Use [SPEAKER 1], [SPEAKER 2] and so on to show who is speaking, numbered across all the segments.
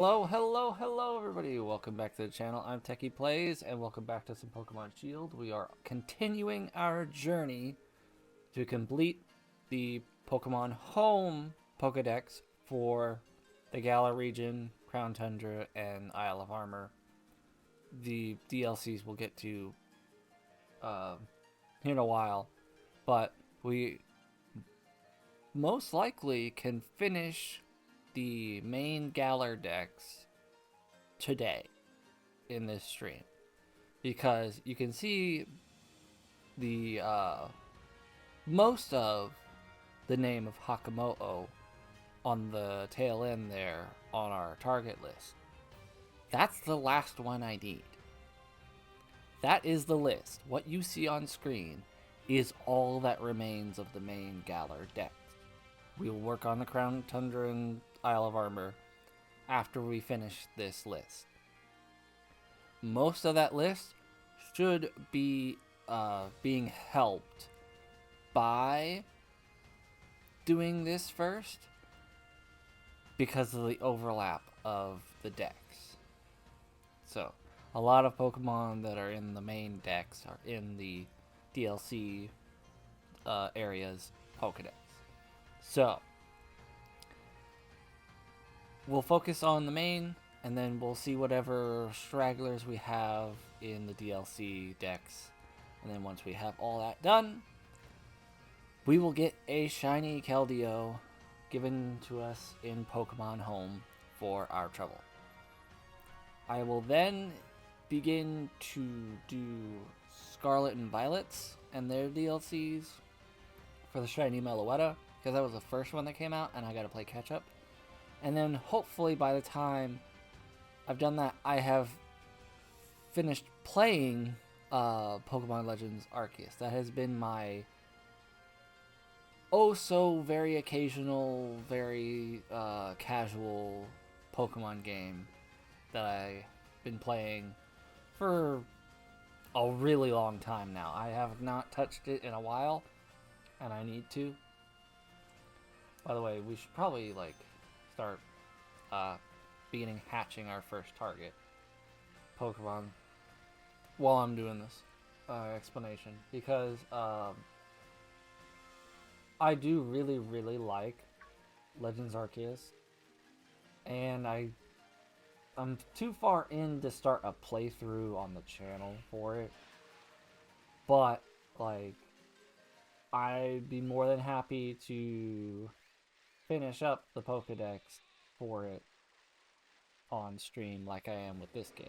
[SPEAKER 1] Hello, hello, hello, everybody. Welcome back to the channel. I'm TechyPlayz, and welcome back to some Pokemon Shield. We are continuing our journey to complete the Pokemon Home Pokédex for the Galar region, Crown Tundra, and Isle of Armor. The DLCs we'll get to uh, in a while, but we most likely can finish the main Galar decks today in this stream, because you can see the most of the name of Hakamoto on the tail end there on our target list. That's the last one I need. That is the list. What you see on screen is all that remains of the main Galar deck. We will work on the Crown Tundra and Isle of Armor after we finish this list. Most of that list should be being helped by doing this first, because of the overlap of the decks. So, a lot of Pokemon that are in the main decks are in the DLC areas Pokédex. So, we'll focus on the main, and then we'll see whatever stragglers we have in the DLC decks. And then once we have all that done, we will get a Shiny Keldeo given to us in Pokemon Home for our trouble. I will then begin to do Scarlet and Violets and their DLCs for the Shiny Meloetta, because that was the first one that came out, and I gotta play catch up. And then hopefully by the time I've done that, I have finished playing Pokemon Legends Arceus. That has been my oh so very occasional, very casual Pokemon game that I've been playing for a really long time now. I have not touched it in a while, and I need to. By the way, we should probably start beginning hatching our first target Pokemon while I'm doing this explanation, because I do really like Legends Arceus, and I'm too far in to start a playthrough on the channel for it, but I'd be more than happy to finish up the Pokédex for it on stream like I am with this game.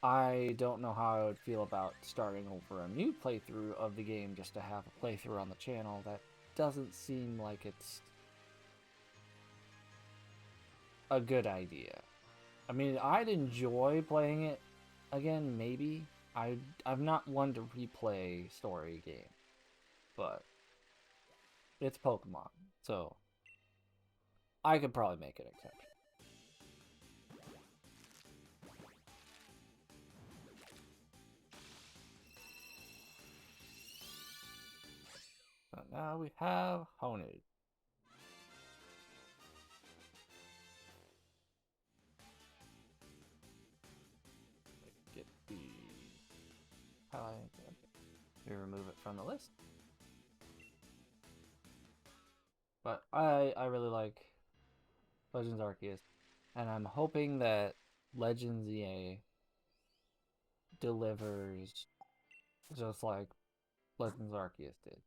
[SPEAKER 1] I don't know how I would feel about starting over a new playthrough of the game just to have a playthrough on the channel. That doesn't seem like it's a good idea. I mean, I'd enjoy playing it again, maybe. I'm not one to replay story games, but it's Pokemon, so I could probably make an exception. So now we have Honed. Get the highlight. We remove it from the list. But I really like Legends Arceus, and I'm hoping that Legends EA delivers just like Legends Arceus did,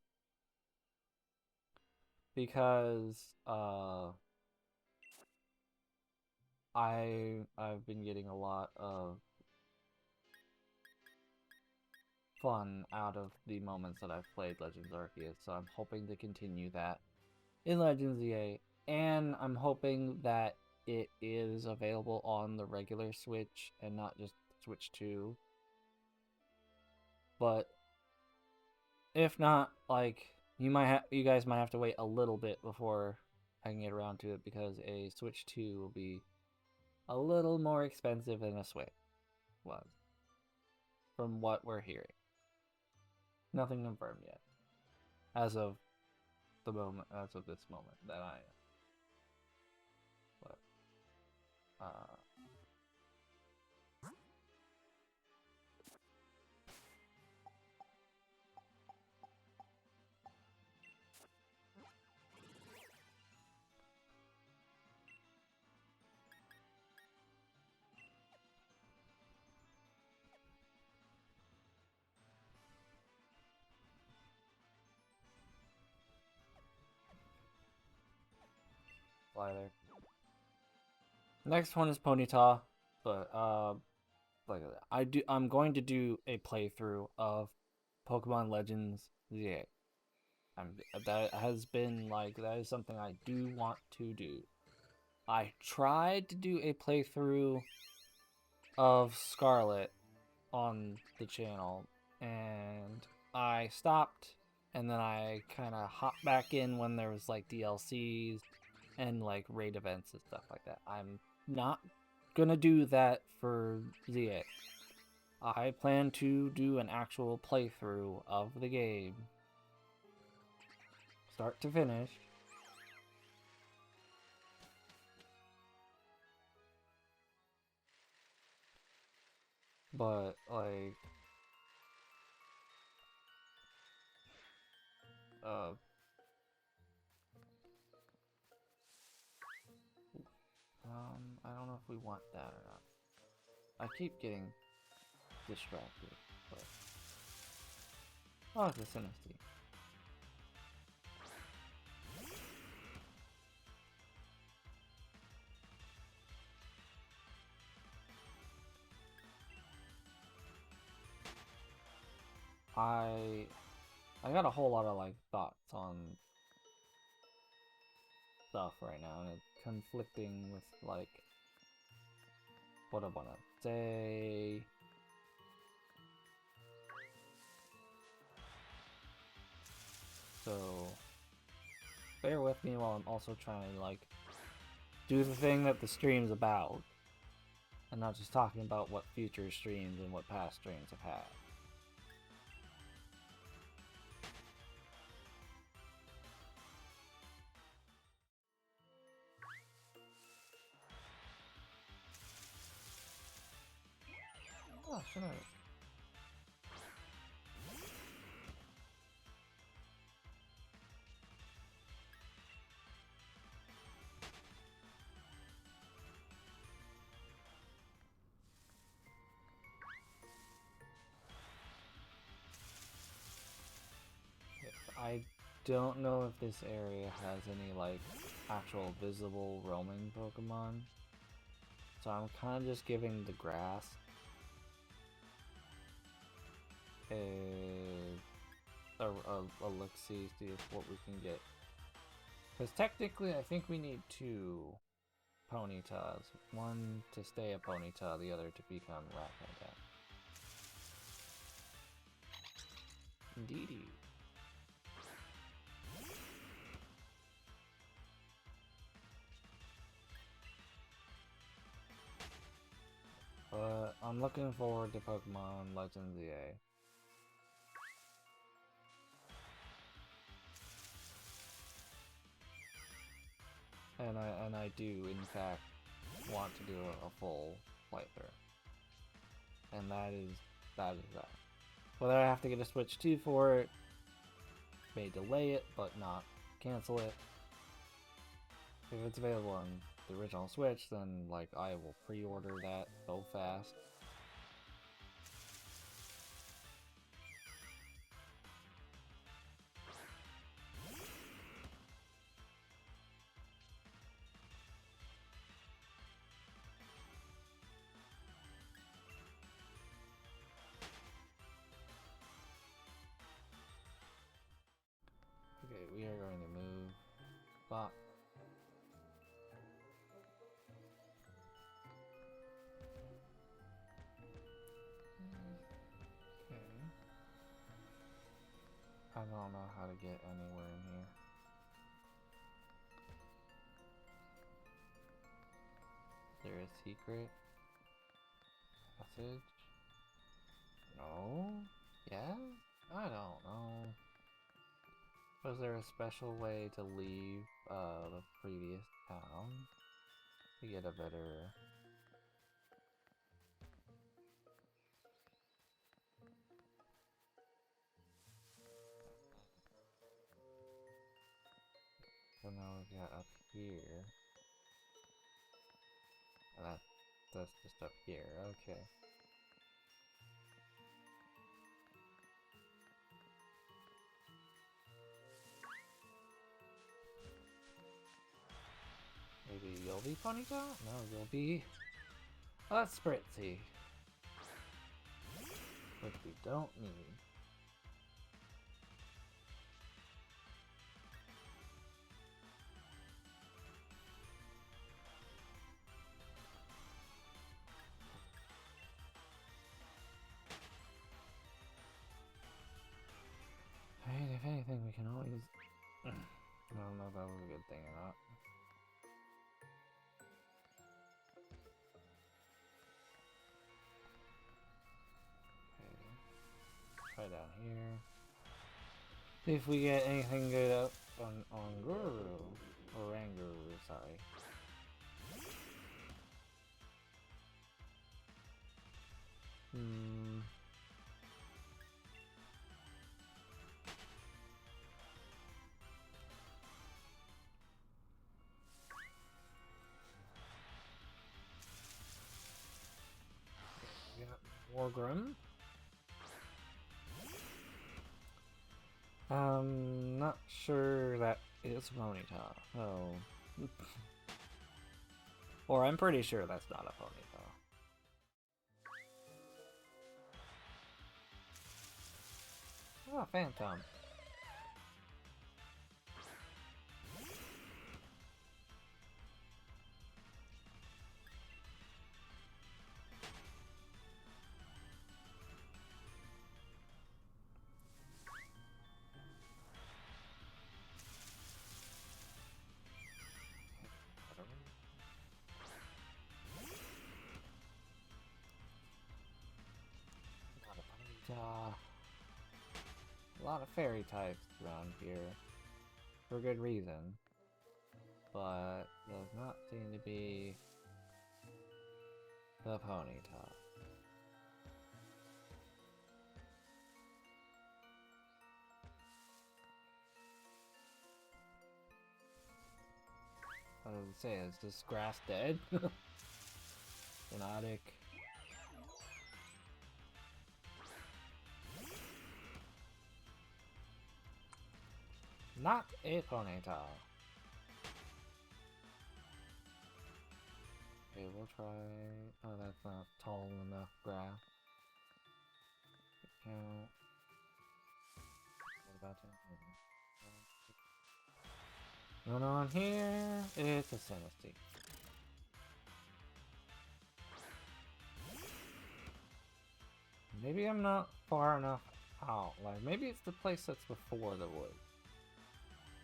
[SPEAKER 1] because I've been getting a lot of fun out of the moments that I've played Legends Arceus, so I'm hoping to continue that in Legends EA, and I'm hoping that it is available on the regular Switch and not just Switch 2. But if not, you guys might have to wait a little bit before I can get around to it, because a Switch 2 will be a little more expensive than a Switch was, from what we're hearing. Nothing confirmed yet, as of this moment that I am. But Fly there. Next one is Ponyta, but like I'm going to do a playthrough of Pokemon Legends ZA. That has been like that is something I do want to do. I tried to do a playthrough of Scarlet on the channel, and I stopped, and then I kind of hopped back in when there was like DLCs and like raid events and stuff like that. I'm not gonna do that for ZA. I plan to do an actual playthrough of the game, start to finish. But like I don't know if we want that or not. I keep getting distracted, but oh, it's a Synesty. I got a whole lot of like thoughts on stuff right now, and it's conflicting with like what I wanna say. So bear with me while I'm also trying to like do the thing that the stream's about, and not just talking about what future streams and what past streams have had. Oh, sure. I don't know if this area has any like actual visible roaming Pokemon, so I'm kind of just giving the grass a look-see, see if what we can get. Because technically, I think we need 2 Ponytas. One to stay a Ponyta, the other to become Rattata. Indeedy. But I'm looking forward to Pokemon Legends EA. And I do in fact want to do a full playthrough. And that is that. Whether I have to get a Switch 2 for it may delay it, but not cancel it. If it's available on the original Switch, then like I will pre-order that so fast. Okay, we are going to move Bop. Okay. I don't know how to get anywhere in here. Is there a secret passage? No? Yeah? I don't know. Was there a special way to leave the previous town to get a better got up here? That's just up here, okay. Maybe you'll be Ponyta? No, you'll be a Spritzy. Which we don't need. I mean, if anything, we can always... I don't know if that was a good thing or not. Okay. Try down here. See if we get anything good up on Guru. Or Ranguru, sorry. Wargrim. Not sure that is Ponyta. Oh. Or I'm pretty sure that's not a Ponyta. Oh, Phantom. A lot of fairy types around here, for good reason, but does not seem to be the Ponyta. I would say, is this grass dead? Hypnotic. Not a Ponyta. Okay, we'll try... Oh, that's not tall enough grass. Count. What about it? Going on here, it's a Sinistee. Maybe I'm not far enough out. Like, maybe it's the place that's before the wood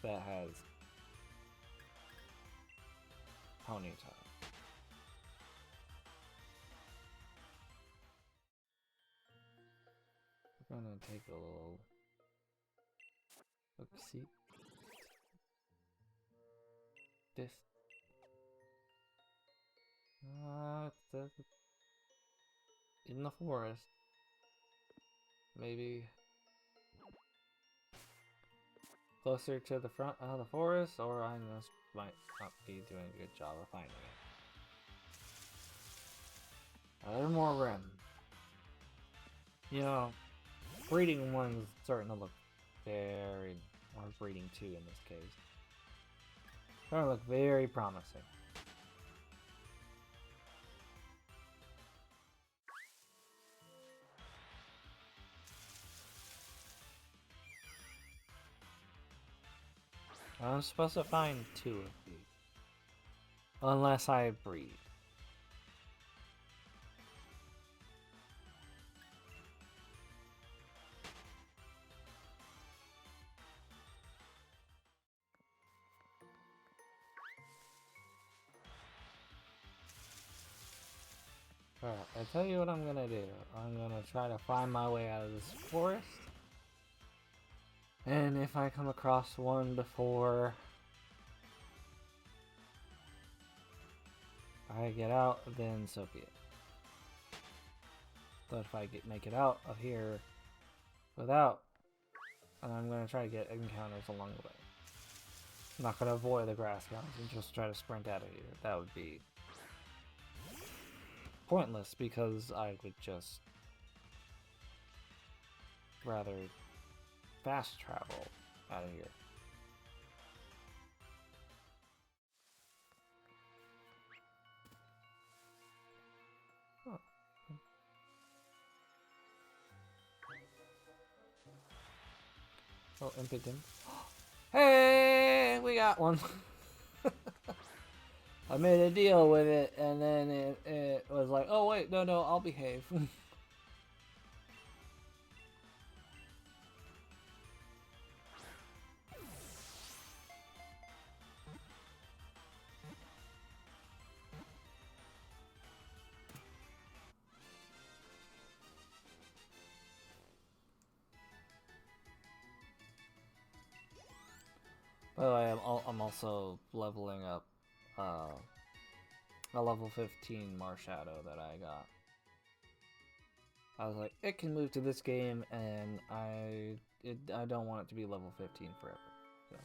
[SPEAKER 1] that has Ponyta. We're gonna take a little look-see. This. It's in the forest. Maybe closer to the front of the forest, or I just might not be doing a good job of finding it. A little more rim. You know, breeding one's starting to look very, or breeding two in this case, starting to look very promising. I'm supposed to find two of these. Unless I breed. Alright, I tell you what I'm gonna do. I'm gonna try to find my way out of this forest. And if I come across one before I get out, then so be it. But if I make it out of here without, I'm gonna try to get encounters along the way. I'm not gonna avoid the grass mountains and just try to sprint out of here. That would be pointless because I would just rather fast travel out of here. Oh, oh impudent. Hey, we got one. I made a deal with it, and then it was like, oh wait, no, I'll behave. By the way, I'm also leveling up a level 15 Marshadow that I got. I was like, it can move to this game, and I don't want it to be level 15 forever. So.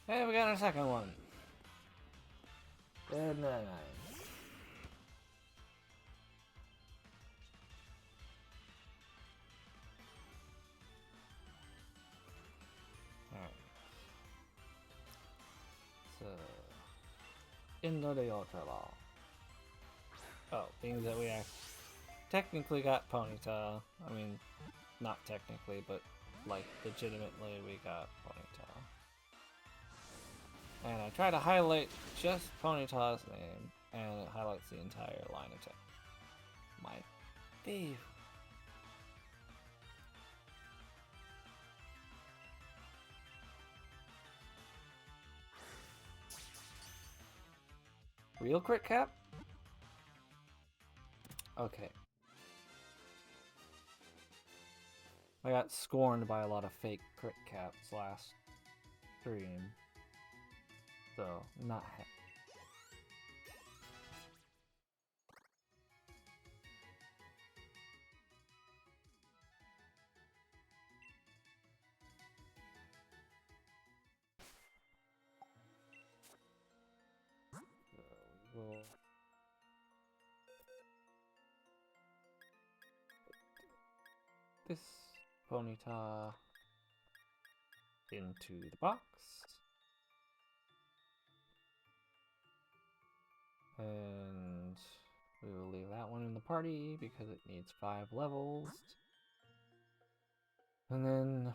[SPEAKER 1] Hey, we got our second one. Good night. Alright. So, into the Ultra Ball. Oh, being that we technically got Ponyta. I mean, not technically, but like legitimately we got Ponyta. And I try to highlight just Ponyta's name, and it highlights the entire line of text. My fave. Real crit cap? Okay. I got scorned by a lot of fake crit caps last stream. So, not happy. We'll this Ponyta into the box. And we will leave that one in the party because it needs 5 levels. And then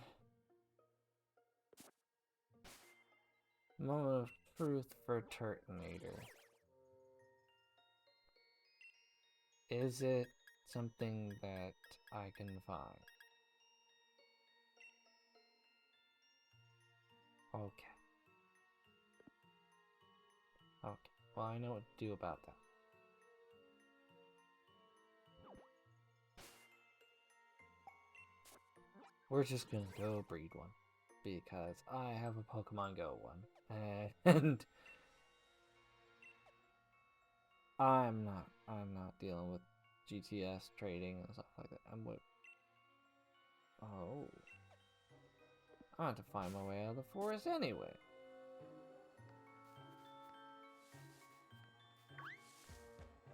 [SPEAKER 1] Moment of Truth for Turtonator. Is it something that I can find? Okay. Okay. Well, I know what to do about that. We're just gonna go breed one. Because I have a Pokemon Go one. And I'm not dealing with GTS trading and stuff like that. I'm with oh. I have to find my way out of the forest anyway.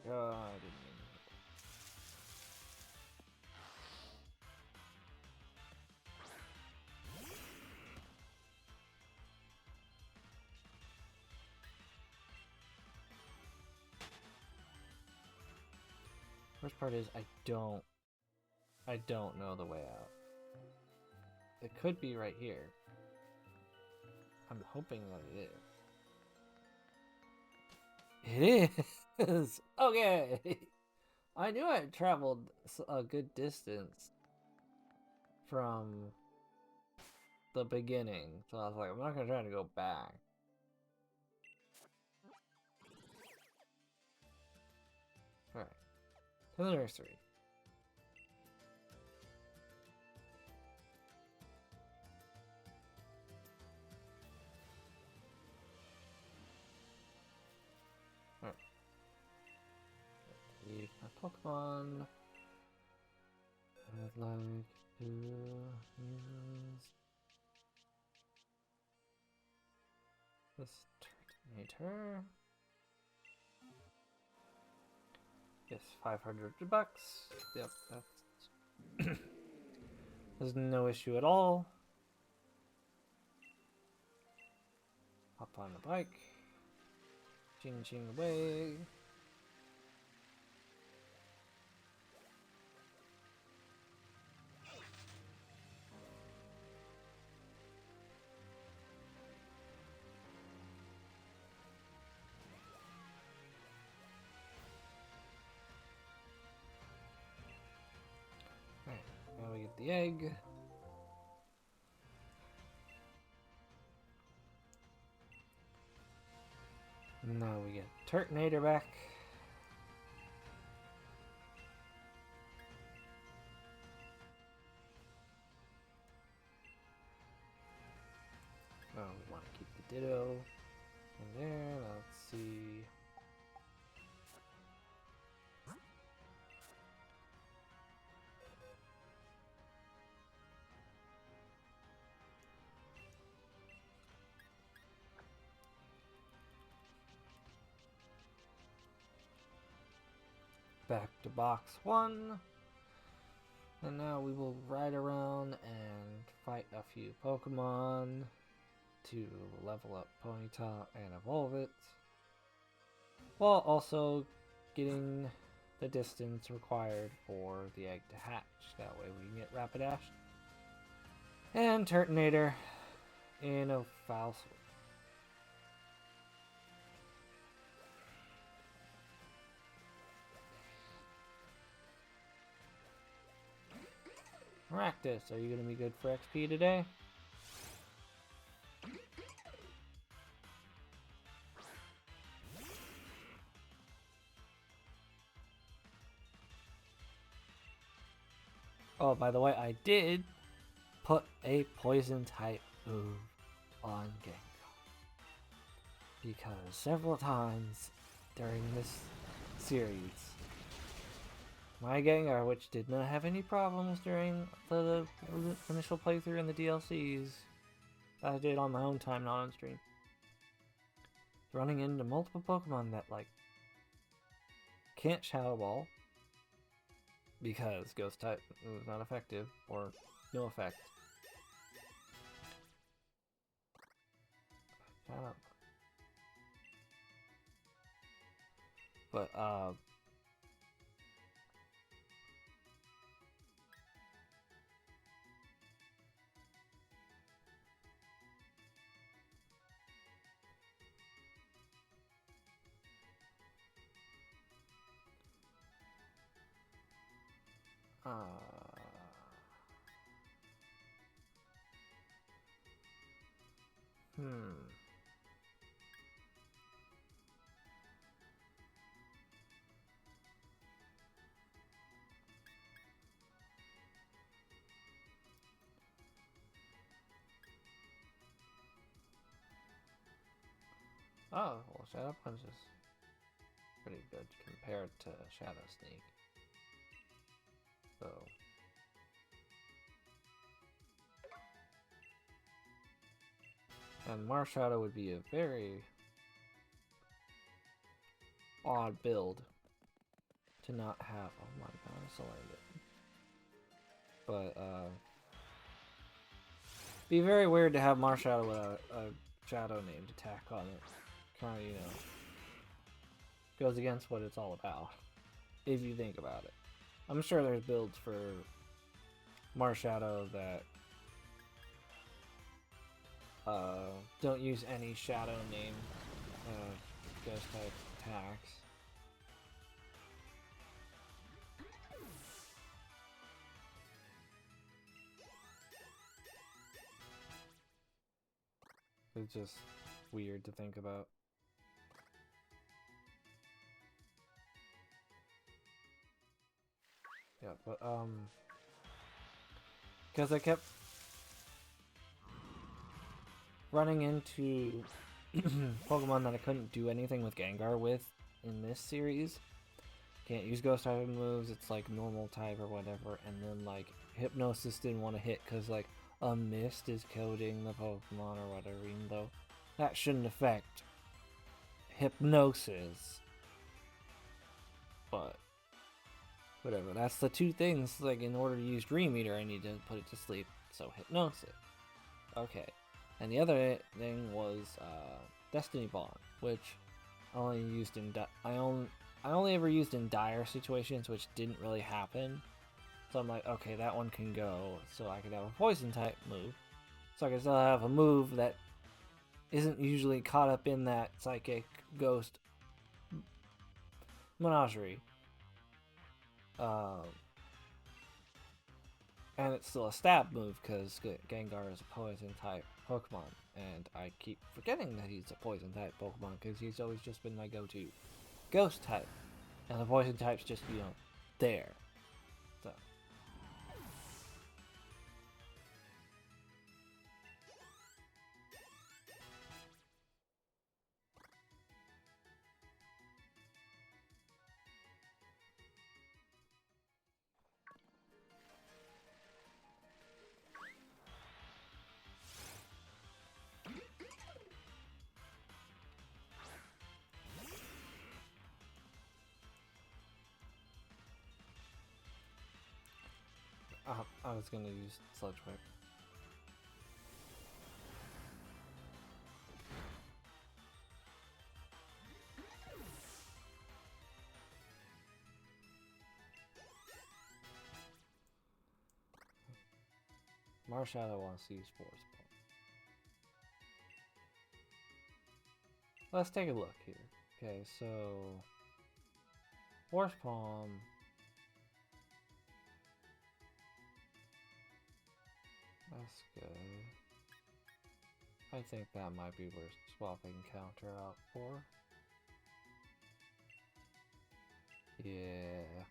[SPEAKER 1] Oh, I didn't mean Worst part is I don't know the way out. It could be right here. I'm hoping that it is. It is! Okay! I knew I had traveled a good distance from the beginning, so I was like, I'm not gonna try to go back. to the nursery. Alright. Leave my Pokemon. I'd like to use this Turtonator. Yes, 500 bucks. Yep, that's there's no issue at all. Hop on the bike. Ching ching away. Alright, now we get the egg. Now we get Turtonator back. Oh, we want to keep the Ditto in there. Now let's see. Back to box 1. And now we will ride around and fight a few Pokemon to level up Ponyta and evolve it, while also getting the distance required for the egg to hatch. That way we can get Rapidash and Turtonator in a foul swoop. Rakdos, are you going to be good for XP today? Oh, by the way, I did put a poison type move on Gengar, because several times during this series, my Gengar, which did not have any problems during the initial playthrough in the DLCs, I did on my own time, not on stream, running into multiple Pokemon that, like, can't Shadow Ball because Ghost type was not effective, or no effect. Shut up. But, hmm. Oh, well, Shadow Punch is pretty good compared to Shadow Sneak. So, and Marshadow would be a very odd build to not have. Oh my god, I still landed. But, be very weird to have Marshadow with a Shadow named attack on it. Kind of, you know, goes against what it's all about, if you think about it. I'm sure there's builds for Marshadow that don't use any Shadow name Ghost type attacks. It's just weird to think about. but because I kept running into Pokemon that I couldn't do anything with Gengar with in this series. Can't use Ghost type moves, it's like normal type or whatever, and then like Hypnosis didn't want to hit because like a mist is coating the Pokemon or whatever, even though that shouldn't affect Hypnosis. But whatever, that's the two things, like in order to use Dream Eater I need to put it to sleep, so Hypnosis. Okay. And the other thing was Destiny Bond, which I only used in I only ever used in dire situations, which didn't really happen. So I'm like, okay, that one can go, so I could have a poison type move. So I can still have a move that isn't usually caught up in that psychic ghost menagerie. And it's still a stab move because Gengar is a poison type Pokemon, and I keep forgetting that he's a poison type Pokemon because he's always just been my go-to ghost type, and the poison type's just, you know, there. So I was gonna use Sludge Wave. Marshadow wants to use Force Palm. Let's take a look here. Okay, so Force Palm. That's good. I think that might be worth swapping counter out for. Yeah.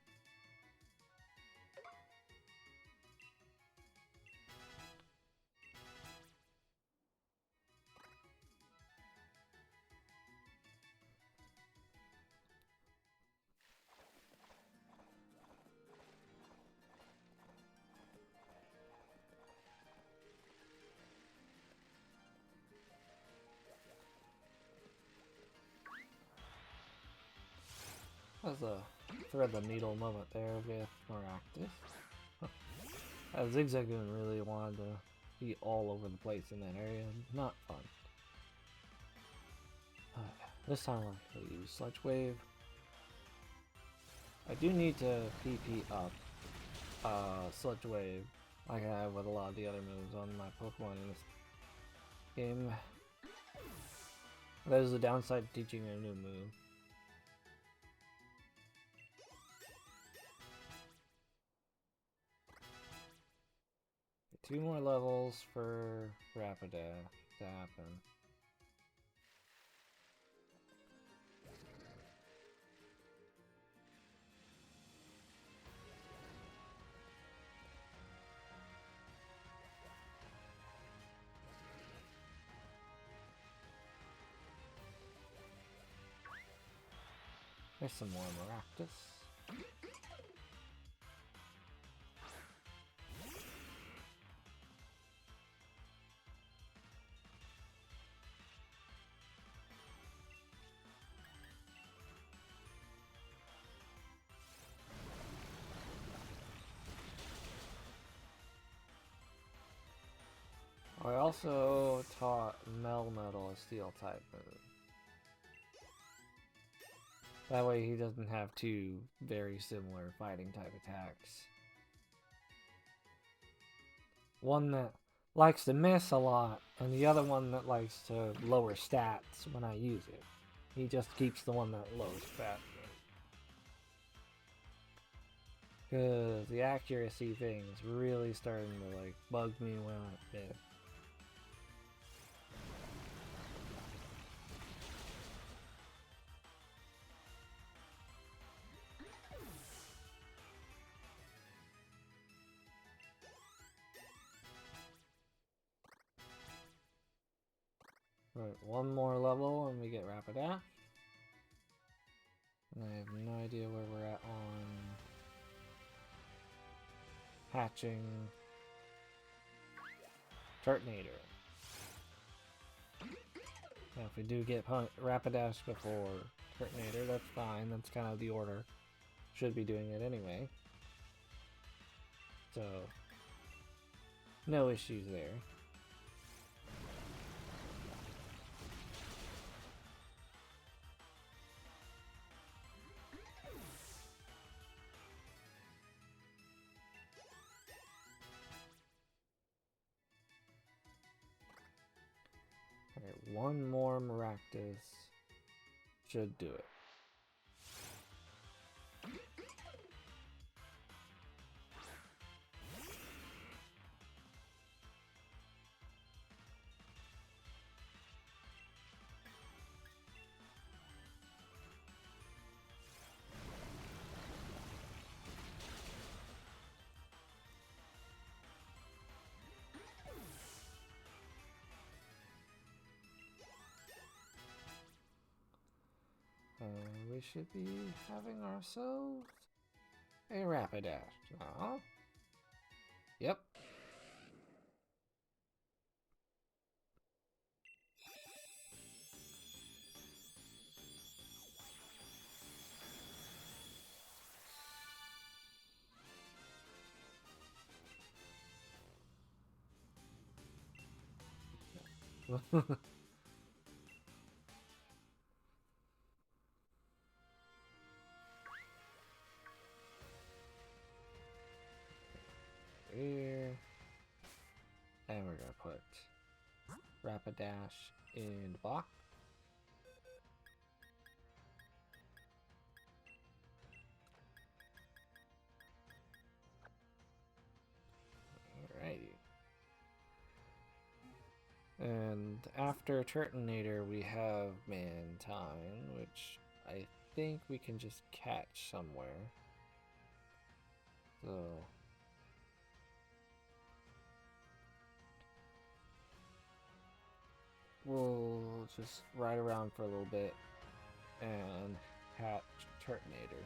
[SPEAKER 1] That's a thread the needle moment there with Maractus. Zigzagoon really wanted to be all over the place in that area. Not fun. This time I'll use Sludge Wave. I do need to PP up Sludge Wave like I have with a lot of the other moves on my Pokemon in this game. That is the downside to teaching a new move. Two more levels for Rapidash to happen. There's some more Maractus. I also taught Melmetal a Steel type move. That way he doesn't have two very similar fighting type attacks. One that likes to miss a lot, and the other one that likes to lower stats when I use it. He just keeps the one that lowers stats. Because the accuracy thing is really starting to like bug me when I miss. Right, one more level and we get Rapidash. And I have no idea where we're at on hatching Turtonator. Now if we do get Rapidash before Turtonator, that's fine. That's kind of the order. Should be doing it anyway. So, no issues there. Alright, one more Maractus should do it. We should be having ourselves a Rapidash. Aw. Yep. Here. And we're gonna put Rapidash in the box. Alrighty. And after Turtonator, we have Mantine, which I think we can just catch somewhere. So we'll just ride around for a little bit and hatch Turtonator.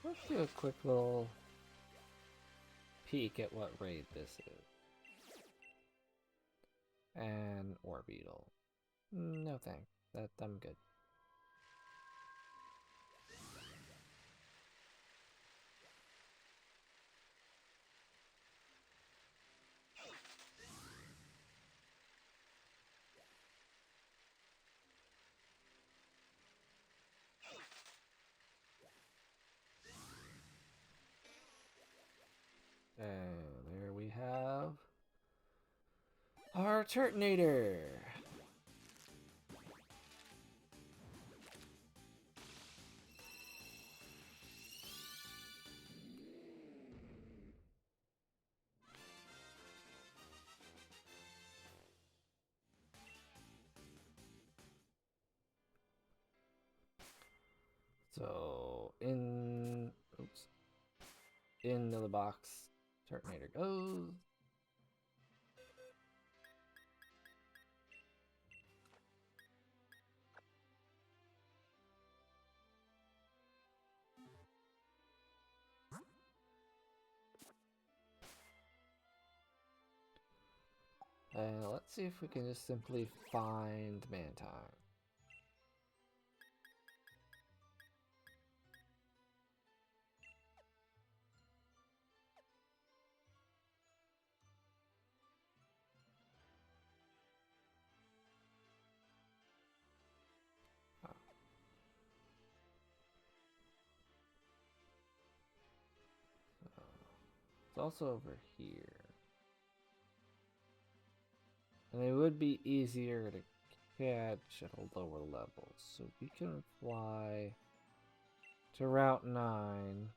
[SPEAKER 1] Let's do a quick little peek at what raid this is. And Orbeetle. No thanks. I'm good. And there we have our Turtonator. So into the box, Turtonator goes. Let's see if we can just simply find Mantine. also over here. And it would be easier to catch at a lower level. So we can fly to Route 9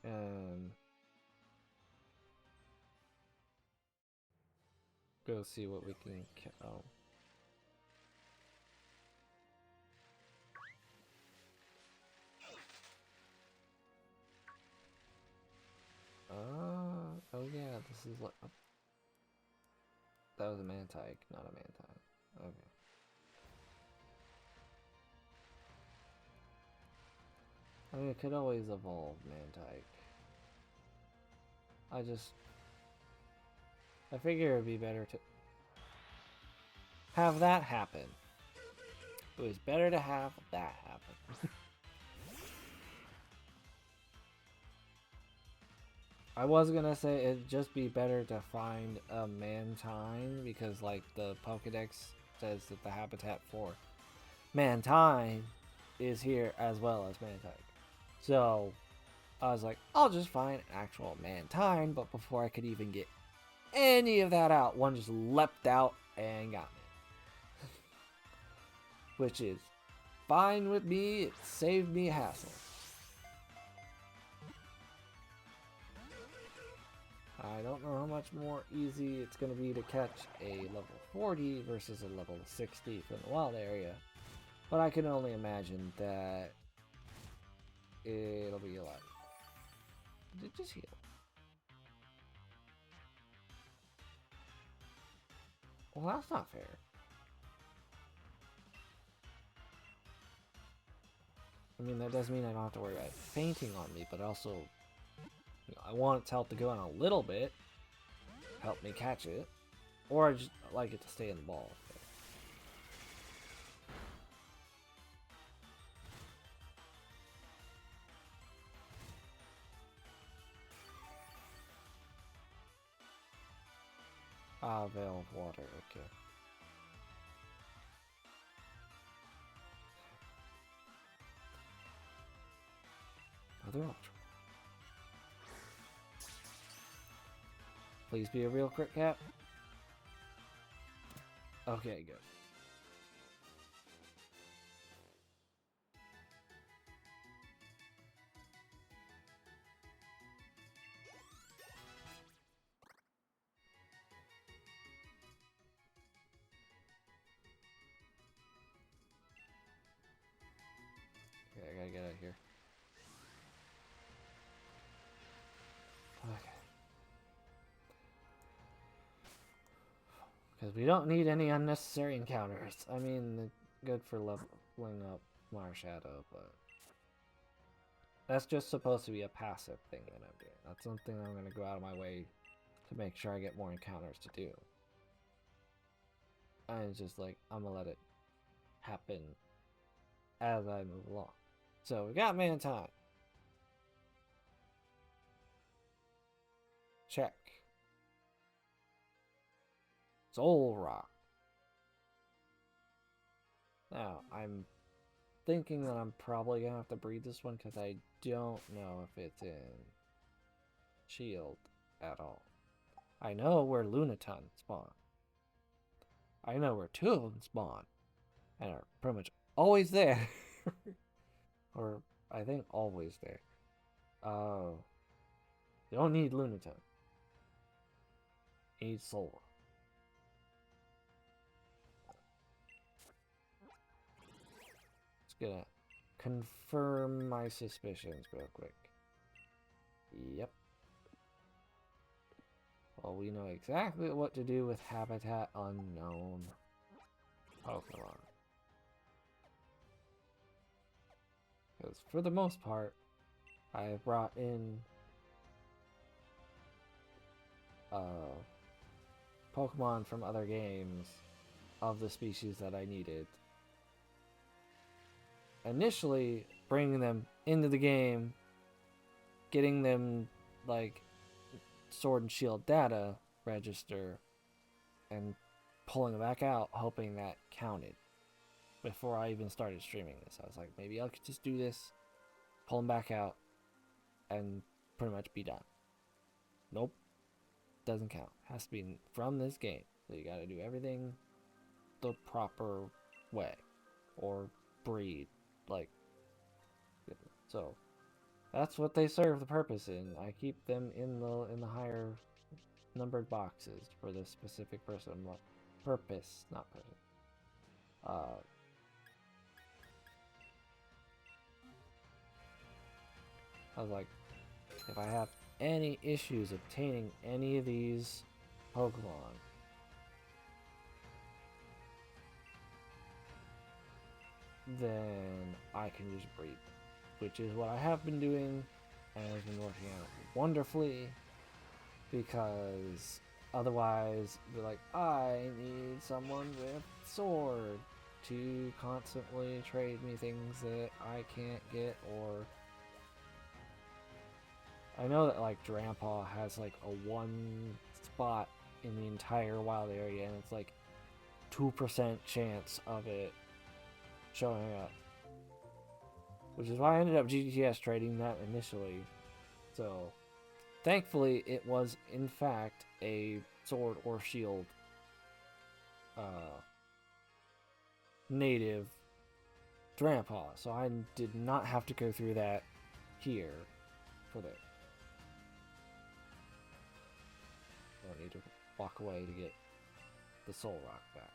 [SPEAKER 1] and go see what we can catch. Oh. Oh yeah, this is like... That was a Mantike, not a Mantine. Okay. I mean, it could always evolve Mantike. I figure it'd be better to have that happen. It was better to have that happen. I was gonna say it'd just be better to find a Mantine because, like, the Pokédex says that the habitat for Mantine is here as well as Mantike. So I was like, I'll just find an actual Mantine, but before I could even get any of that out, one just leapt out and got me. Which is fine with me, it saved me a hassle. I don't know how much more easy it's going to be to catch a level 40 versus a level 60 from the wild area, but I can only imagine that it'll be a lot. Just heal. Well, that's not fair. I mean, that does mean I don't have to worry about fainting on me, but also, you know, I want its health to go down a little bit, help me catch it, or I just like it to stay in the ball. Ah, Veil of Water, okay. Another Ultra. Please be a real crit cap. Okay, good. Okay, I gotta get out of here. Okay. Because we don't need any unnecessary encounters. I mean, good for leveling up Marshadow, but that's just supposed to be a passive thing that I'm doing. That's something I'm going to go out of my way to make sure I get more encounters to do. And it's just like, I'm going to let it happen as I move along. So we got Mantine. Check. Soul Rock. Now, I'm thinking that I'm probably going to have to breed this one because I don't know if it's in Shield at all. I know where Lunaton spawn. I know where two of them spawn. And are pretty much always there. Or, I think always there. You don't need Lunaton. You need Soul. Just gonna confirm my suspicions real quick. Yep. Well, we know exactly what to do with Habitat Unknown Pokemon. Because for the most part, I have brought in Pokemon from other games of the species that I needed. Initially, bringing them into the game, getting them, like, Sword and Shield data register, and pulling them back out, hoping that counted. Before I even started streaming this, I was like, maybe I could just do this, pull them back out, and pretty much be done. Nope, doesn't count. Has to be from this game. So you gotta do everything the proper way. Or breed. Like, so that's what they serve the purpose in. I keep them in the higher numbered boxes for this specific person. Purpose, not person. I was like, if I have any issues obtaining any of these Pokemon, then I can just breed, which is what I have been doing, and has been working out wonderfully, because otherwise, be like, I need someone with sword to constantly trade me things that I can't get, or I know that like Drampa has like a one spot in the entire wild area, and it's like 2% chance of it showing up, which is why I ended up GTS trading that initially. So thankfully it was in fact a sword or shield native Drampa, so I did not have to go through that here for this. I don't need to walk away to get the Soul Rock back.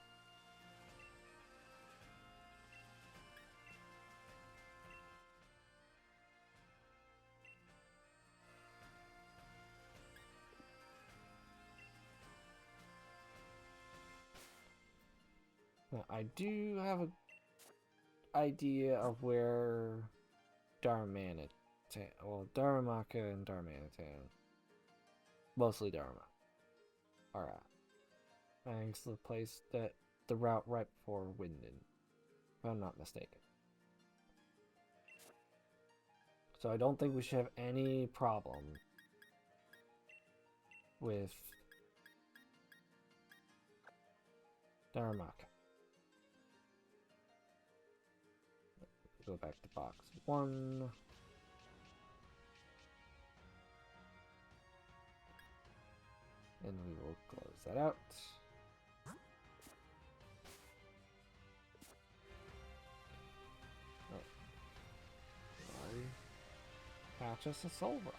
[SPEAKER 1] Now, I do have an idea of where Darmanitan, well, Darumaka and Darmanitan, mostly Darumaka, are at. I think it's the place that the route right before Winden, if I'm not mistaken. So I don't think we should have any problem with Darumaka. Go back to box 1. And we will close that out. Catch us a Soul Rock.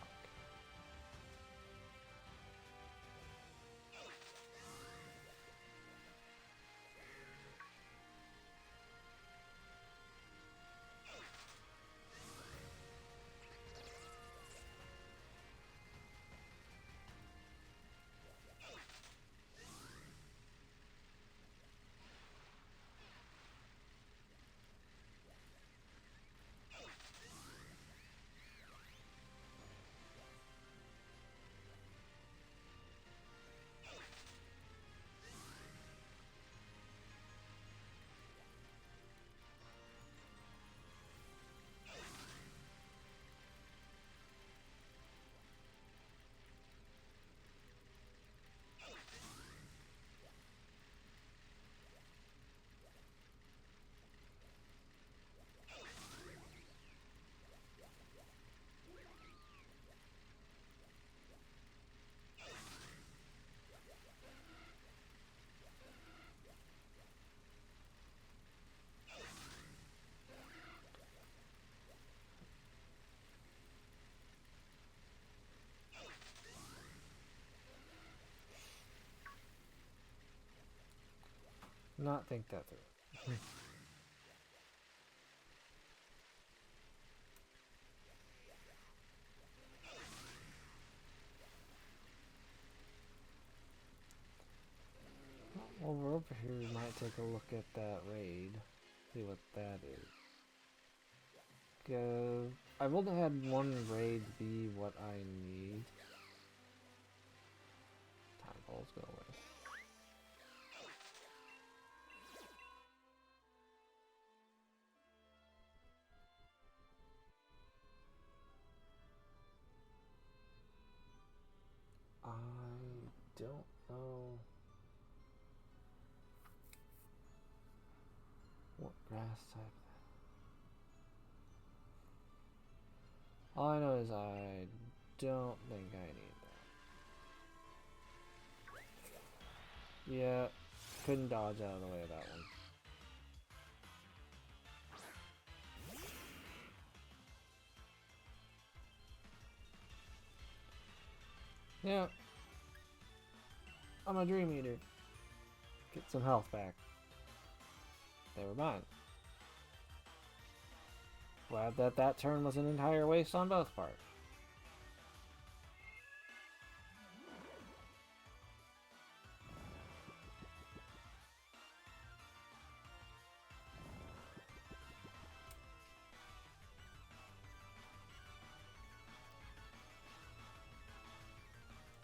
[SPEAKER 1] Not think that through. While we're over here, we might take a look at that raid. See what that is. I've only had one raid be what I need. Time balls go away. I don't know what grass type. All I know is I don't think I need that. Yeah, couldn't dodge out of the way of that one. Yeah. I'm a Dream Eater. Get some health back. Never mind. Glad that that turn was an entire waste on both parts.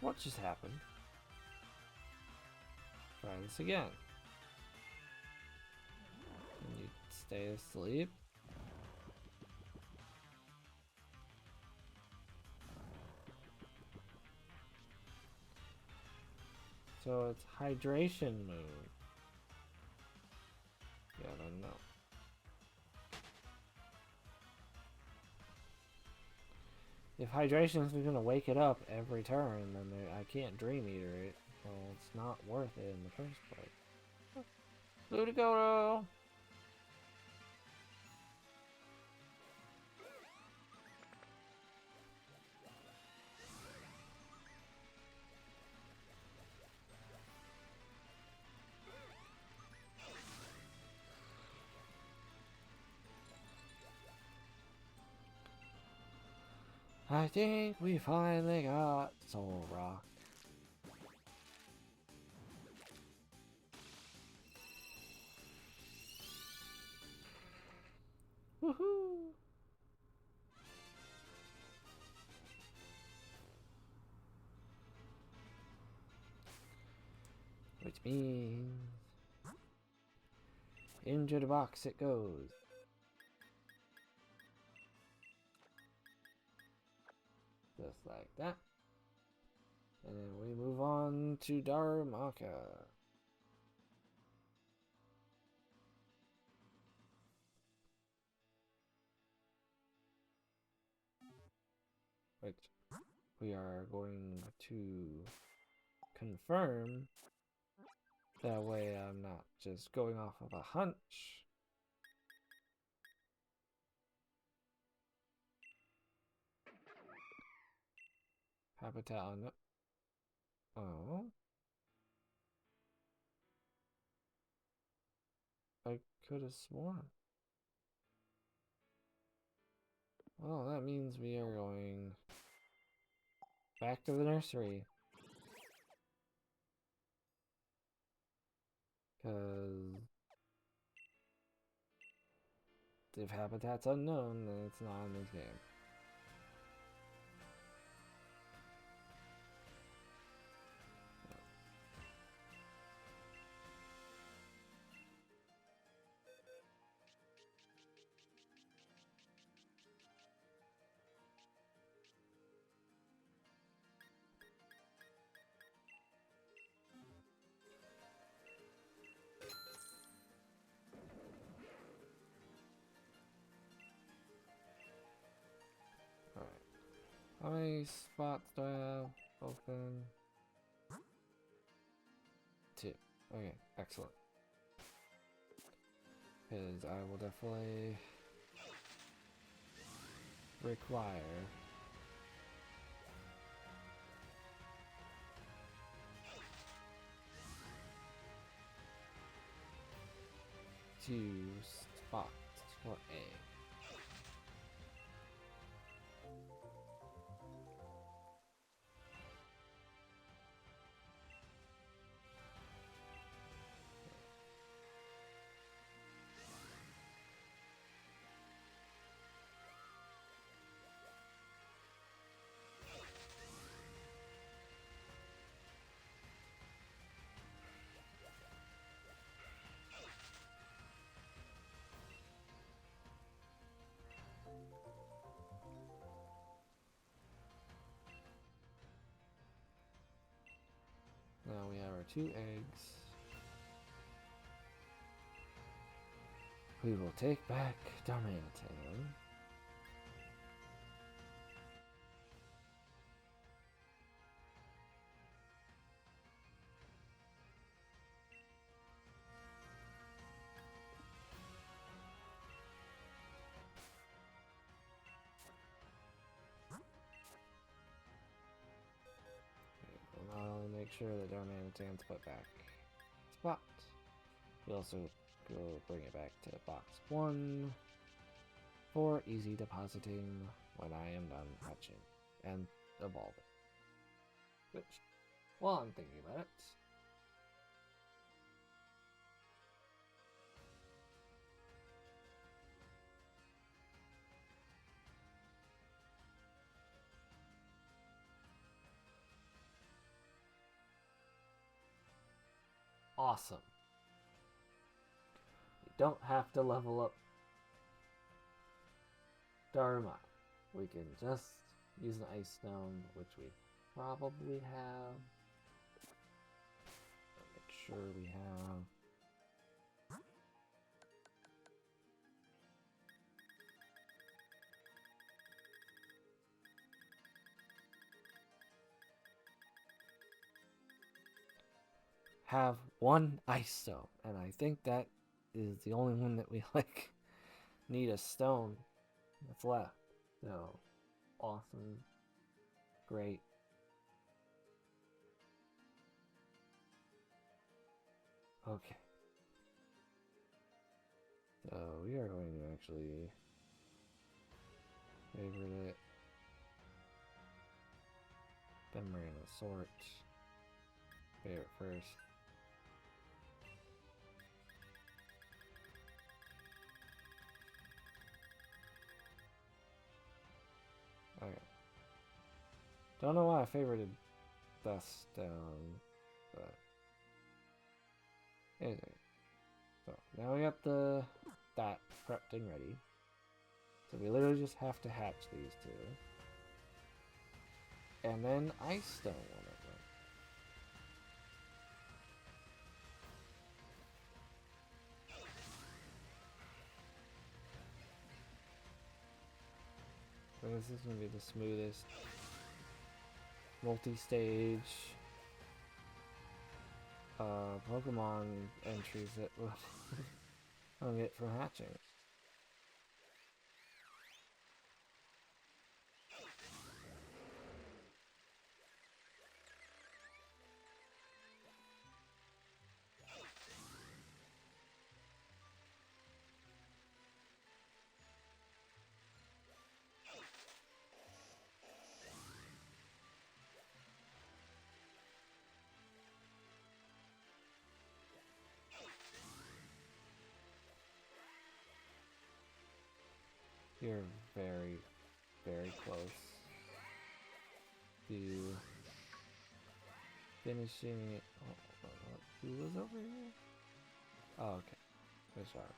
[SPEAKER 1] What just happened? Try this again. Can you stay asleep? So it's hydration mode. Yeah, I don't know. If hydration is gonna wake it up every turn, then I can't Dream Eater it. Well, it's not worth it in the first place. Ludicolo! I think we finally got Soul Rock. Woohoo! Which means into the box it goes. Just like that. And then we move on to Darumaka. Which we are going to confirm. That way I'm not just going off of a hunch. Habitat on... Oh. I could have sworn. Well, that means we are going back to the nursery. Because if habitat's unknown, then it's not in this game. How many spots do I have open? 2. Okay, excellent. Because I will definitely require two spots for egg. Now we have our 2 eggs. We will take back Darmanitan. make sure that Darmanitan's put back spot. We also go bring it back to box 1 for easy depositing when I am done hatching and evolving. Which, while I'm thinking about it, awesome. You don't have to level up Dharma. We can just use an Ice Stone, which we probably have. Make sure we have. Have one Ice Stone, and I think that is the only one that we like need a stone that's left. So awesome, great. Okay, so we are going to actually favorite it. Then we're gonna sort favorite first. Okay. Don't know why I favorited Dust Down, but anyway. So now we got that prepped and ready. So we literally just have to hatch these two. And then Ice Stone one of them. So this is going to be the smoothest multi-stage Pokemon entries that we'll get from hatching. You're very, very close to finishing it. Oh, who was over here? Oh, okay. Good shot.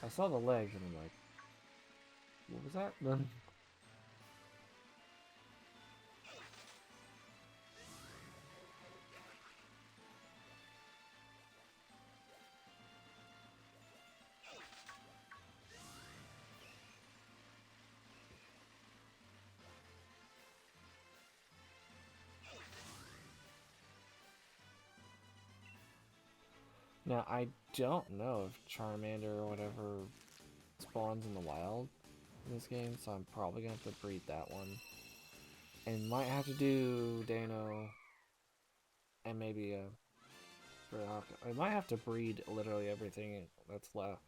[SPEAKER 1] I saw the legs and I'm like, what was that? Now, I don't know if Charmander or whatever spawns in the wild in this game, so I'm probably going to have to breed that one. And might have to do Dano and maybe I might have to breed literally everything that's left.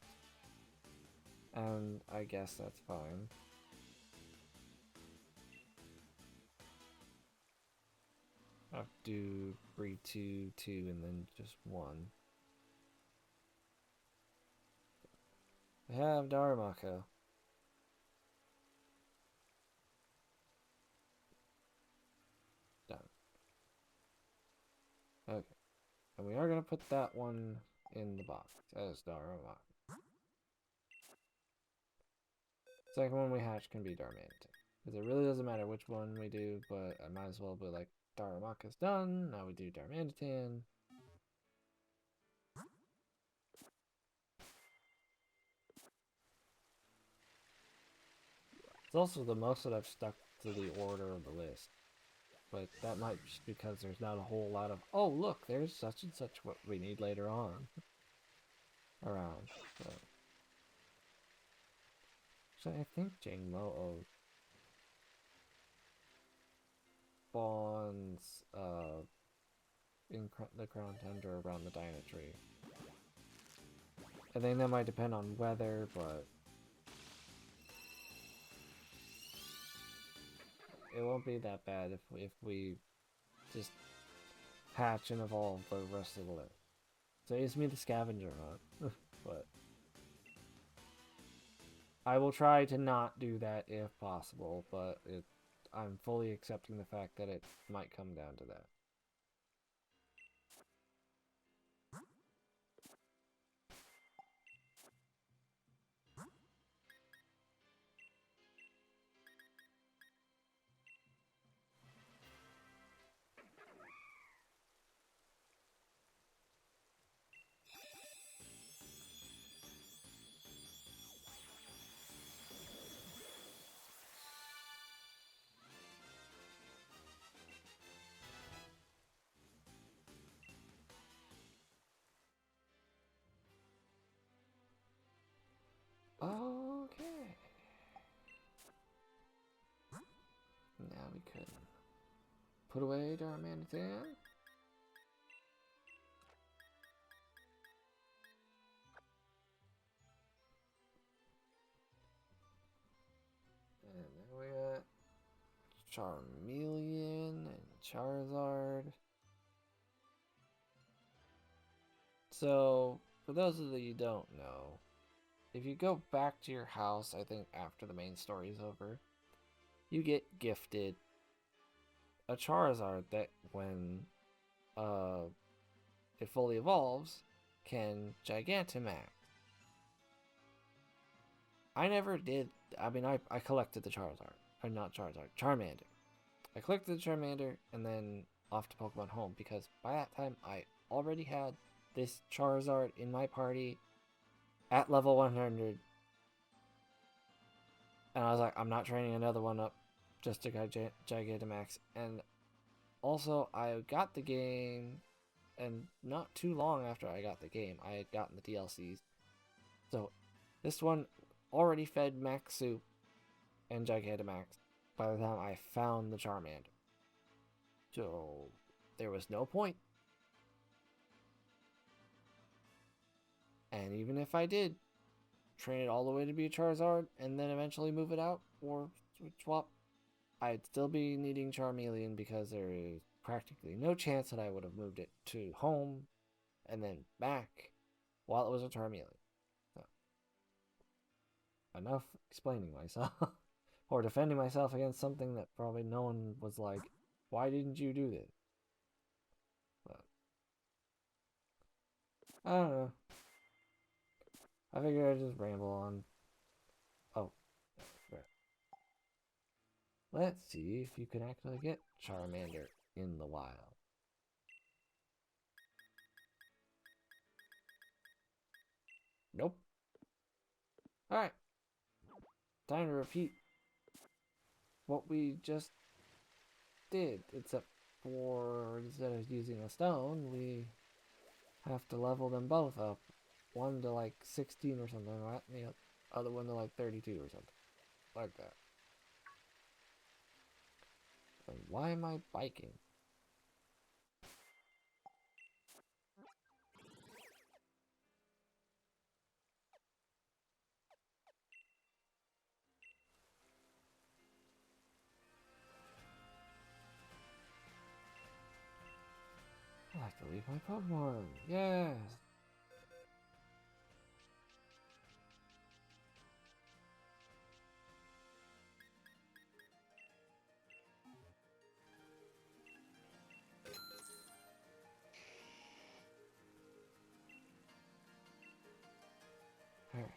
[SPEAKER 1] And I guess that's fine. I have to do breed 2, 2, and then just 1. I have Darumaka. Done. Okay. And we are going to put that one in the box as Darumaka. Second one we hatch can be Darmanitan. Because it really doesn't matter which one we do, but I might as well be like, Darumaka's done, now we do Darmanitan. It's also the most that I've stuck to the order of the list. But that might just because there's not a whole lot of, oh look, there's such and such what we need later on around. So I think Jingmo. spawns in the Crown Tundra around the Dino Tree. I think that might depend on weather, but it won't be that bad if we just hatch and evolve the rest of the list. Saves me the scavenger hunt, but I will try to not do that if possible, but I'm fully accepting the fact that it might come down to that. Okay. Now we can put away Darmanitan. And then we got Charmeleon and Charizard. So, for those of you who don't know, if you go back to your house, I think after the main story is over, you get gifted a Charizard that when it fully evolves can Gigantamax. I never did. I mean, I collected the Charizard. Or not Charizard, Charmander. I collected the Charmander and then off to Pokemon Home because by that time I already had this Charizard in my party at level 100. And I was like, I'm not training another one up just to Gigantamax. And also, I got the game, and not too long after I got the game, I had gotten the DLCs. So, this one already fed Max Soup and Gigantamax by the time I found the Charmander. So, there was no point. And even if I did train it all the way to be a Charizard and then eventually move it out or swap, I'd still be needing Charmeleon because there is practically no chance that I would have moved it to Home and then back while it was a Charmeleon. So, enough explaining myself or defending myself against something that probably no one was like, why didn't you do this? But I don't know. I figured I'd just ramble on. Oh, right. Let's see if you can actually get Charmander in the wild. Nope. Alright. Time to repeat what we just did, except for instead of using a stone, we have to level them both up. One to like 16 or something, right? The other one to like 32 or something. Like that. And why am I biking? I like to leave my Pokemon. Yes! Alright.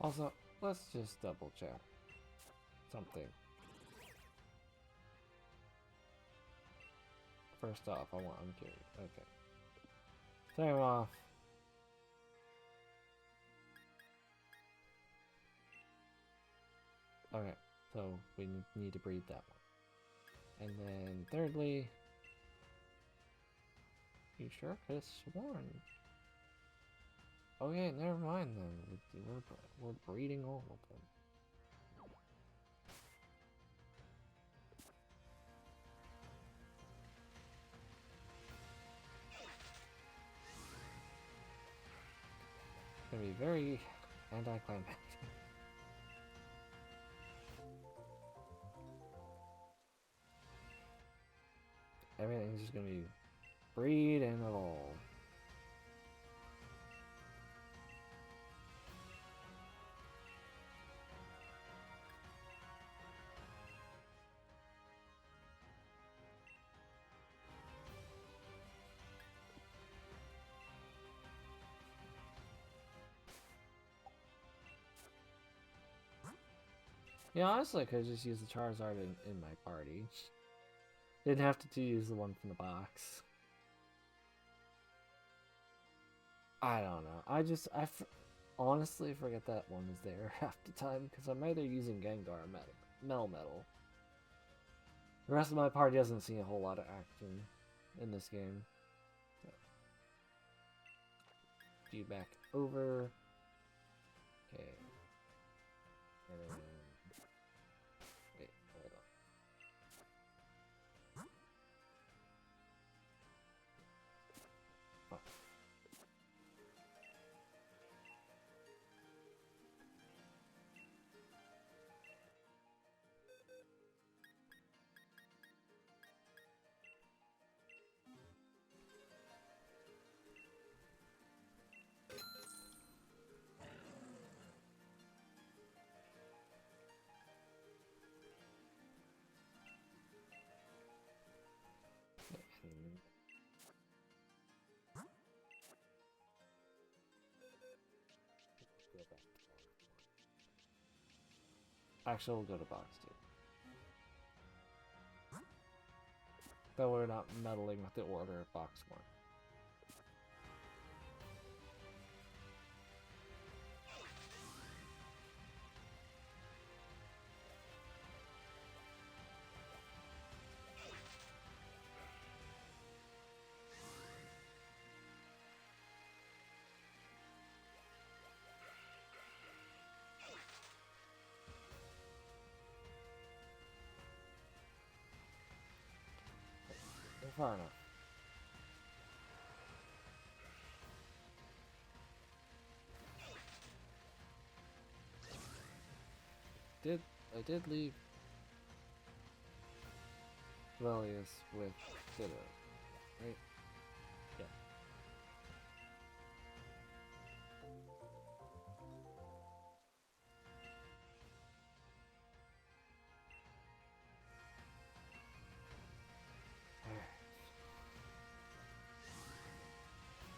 [SPEAKER 1] Also, let's just double check something. First off, I'm curious. Okay. Same off. Okay, so we need to breed that one. And then thirdly, you sure could have sworn. Okay, never mind then. We're breeding all of them. It's gonna be very anticlimactic. Everything's just gonna be breed and evolve. Yeah, honestly, I could just use the Charizard in my party. Didn't have to use the one from the box. I don't know. I honestly forget that one is there half the time because I'm either using Gengar or Metal. The rest of my party doesn't see a whole lot of action in this game. So, you back over. Okay. And then, wait, hold on. Oh. Actually, we'll go to box 2. Though we're not meddling with the order of box 1. Far enough. I did leave Velius with Ditto, right? Yeah.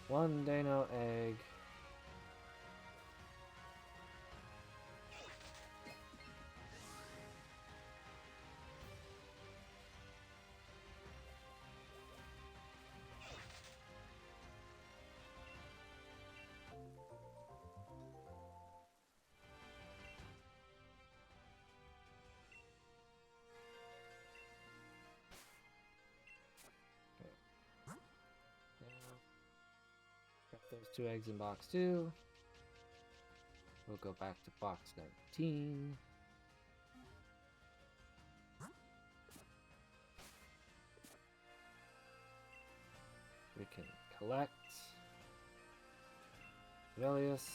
[SPEAKER 1] One Dano egg. Got those 2 eggs in box 2. We'll go back to box 19. We can collect Velius.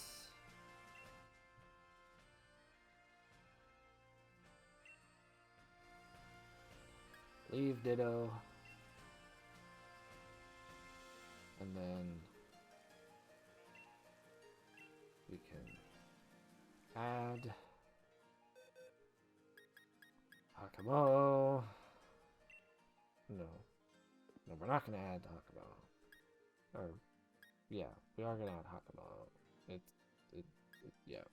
[SPEAKER 1] Leave Ditto. And then we can add Hakamo. No, we're not gonna add Hakamo. Or, yeah, we are gonna add Hakamo. Yeah.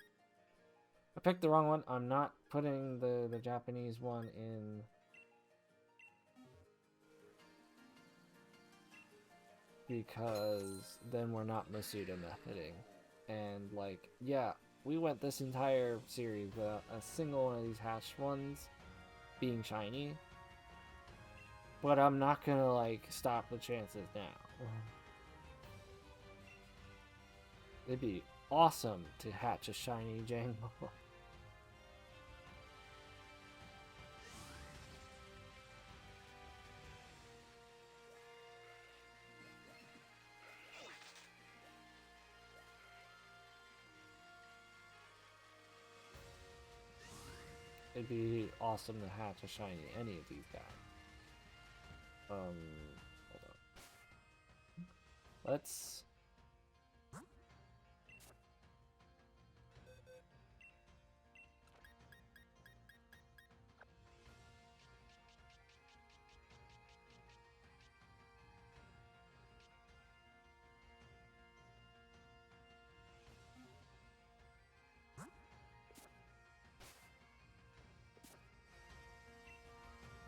[SPEAKER 1] I picked the wrong one. I'm not putting the Japanese one in. Because then we're not Masuda methoding. And like, yeah, we went this entire series without a single one of these hatched ones being shiny. But I'm not gonna like stop the chances now. It'd be awesome to hatch a shiny Jango. It'd be awesome to hatch a shiny any of these guys. Hold on. Let's...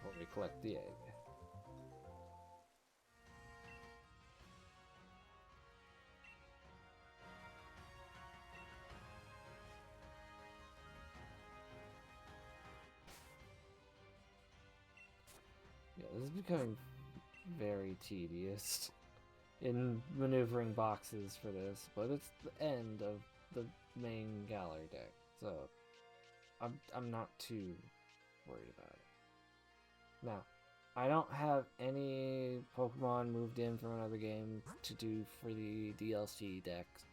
[SPEAKER 1] Let me collect the egg. Yeah, this is becoming very tedious in maneuvering boxes for this, but it's the end of the main Galar deck, so I'm not too worried about it. Now, I don't have any Pokemon moved in from another game to do for the DLC decks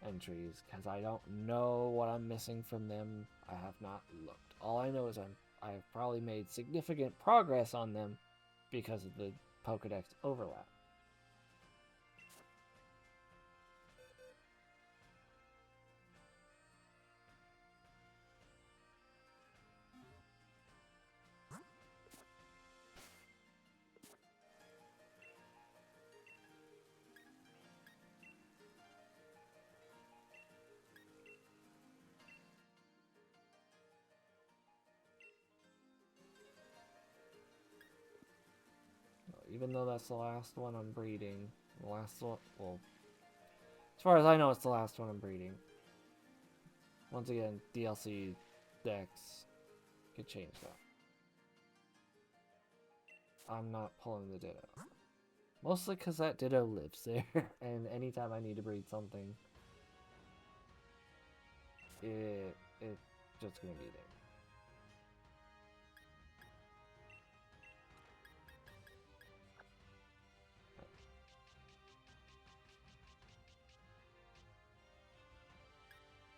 [SPEAKER 1] entries, because I don't know what I'm missing from them. I have not looked. All I know is I've probably made significant progress on them because of the Pokédex overlap. Even though that's the last one I'm breeding. The last one, well, as far as I know, it's the last one I'm breeding. Once again, DLC decks could change that. I'm not pulling the Ditto. Mostly because that Ditto lives there, and anytime I need to breed something, it's just gonna be there.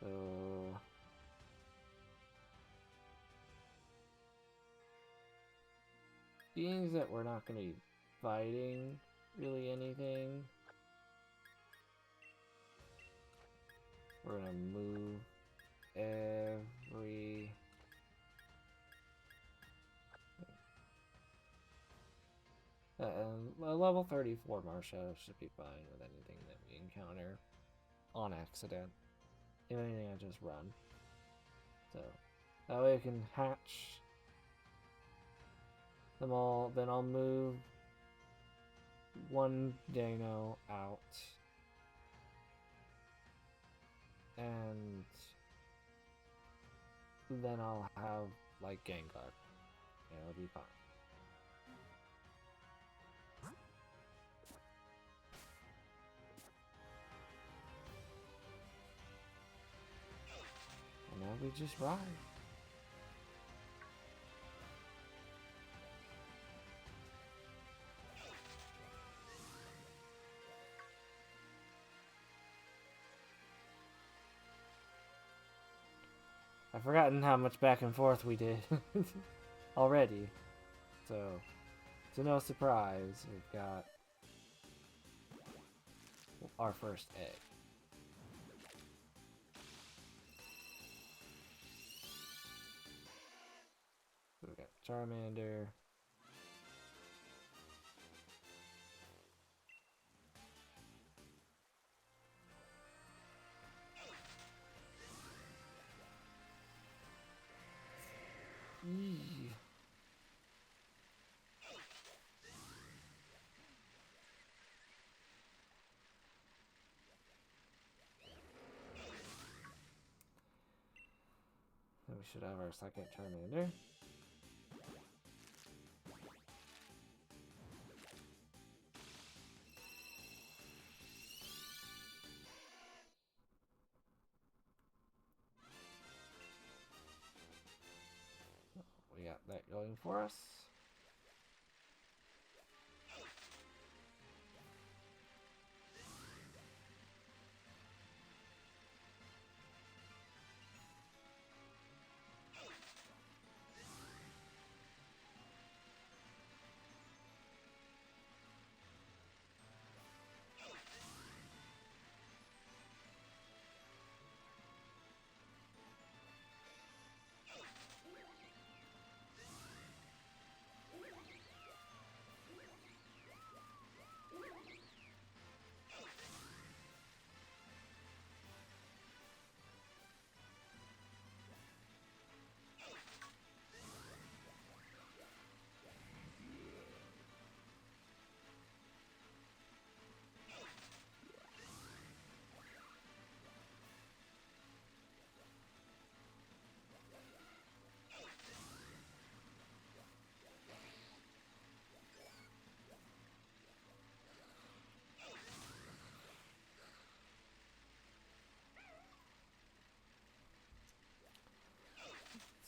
[SPEAKER 1] So, being that we're not going to be fighting really anything, we're going to move every... a level 34 Marsha should be fine with anything that we encounter on accident. If anything, I just run. So, that way I can hatch them all, then I'll move one Dino out. And then I'll have, like, Gengar. And it'll be fine. And now we just ride. I've forgotten how much back and forth we did already. So, to no surprise, we've got our first egg. So we got Charmander. We should have our second Charmander. We got that going for us.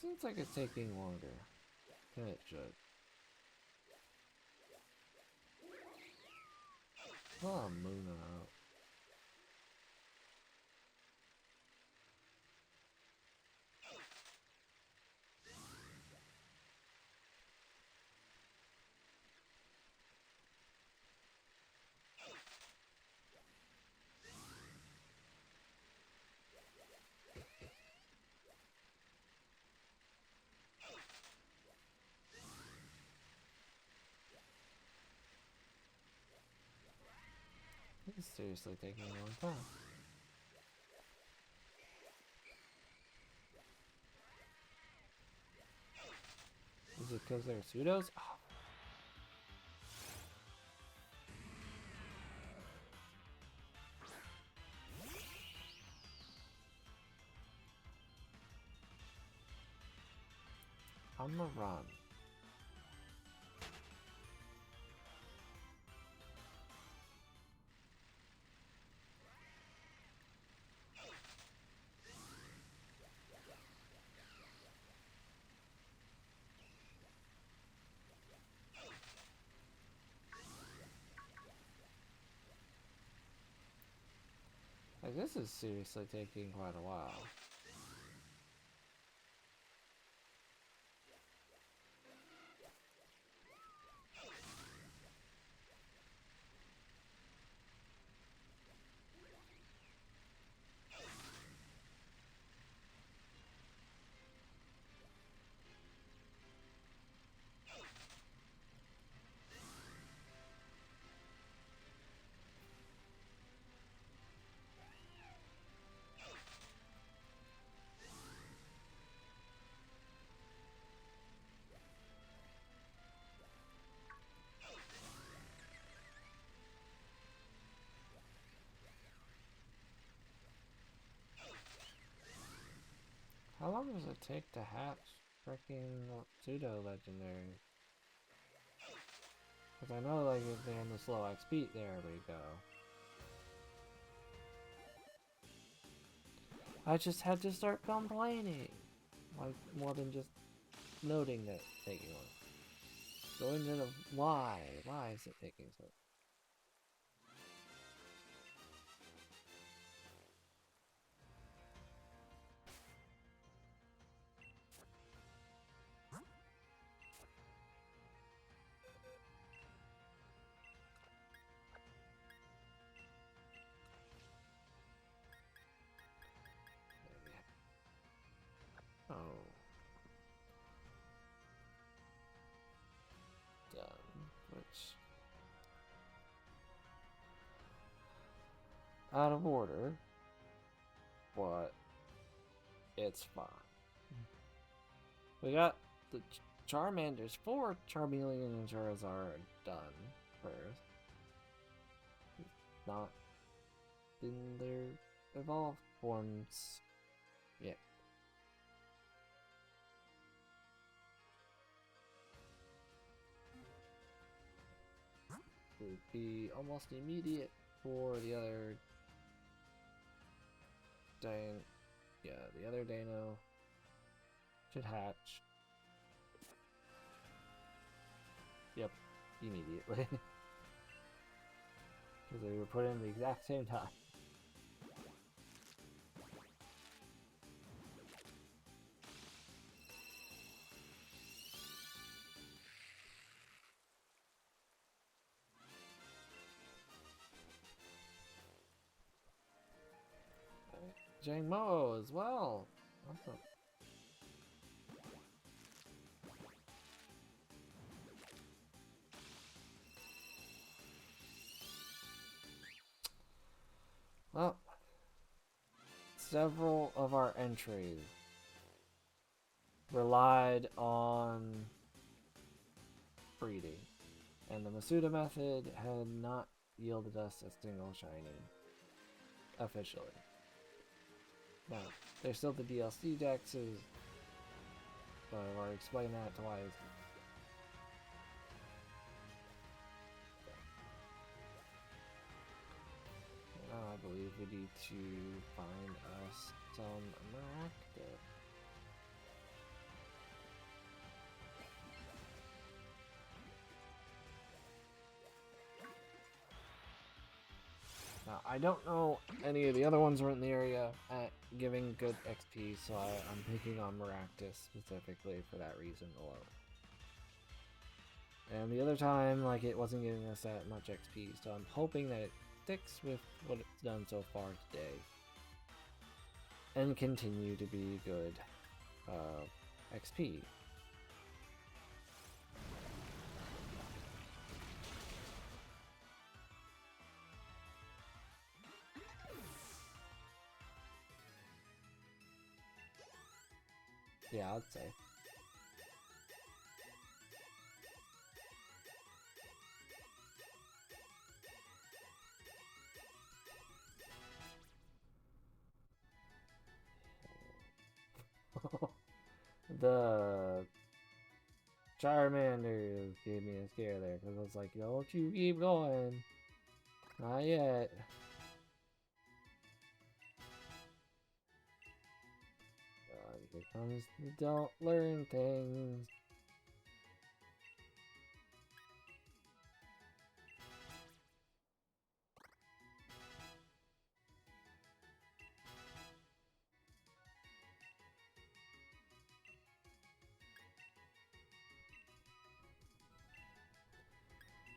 [SPEAKER 1] Seems like it's taking longer than it should. Oh, I'm moving out. This is seriously taking a long time. Is it because they're pseudos? Oh. I'm gonna run. Like, this is seriously taking quite a while. How long does it take to hatch freaking pseudo legendary? Because I know, like, if they're in the slow XP, there we go. I just had to start complaining. Like, more than just noting that it's taking long. Go into the why. Why is it taking so long? Oh. Done. Which... out of order. But... it's fine. We got the Charmanders, 4 Charmeleon and Charizard done first. Not in their evolved forms yet. would be almost immediate for the other the other Dano should hatch. Yep, immediately. Because they were put in the exact same time. Mo as well. Awesome. Well, several of our entries relied on breeding, and the Masuda method had not yielded us a single shiny officially. Now, there's still the DLC dexes, but I've already explained that twice. Now I believe we need to find us some Maractus. Now, I don't know any of the other ones are in the area at giving good XP, so I'm picking on Maractus specifically for that reason alone. And the other time, like, it wasn't giving us that much XP, so I'm hoping that it sticks with what it's done so far today. And continue to be good XP. Yeah, I'd say. The Charmander gave me a scare there, because I was like, don't you keep going. Not yet. Here comes the don't learn things.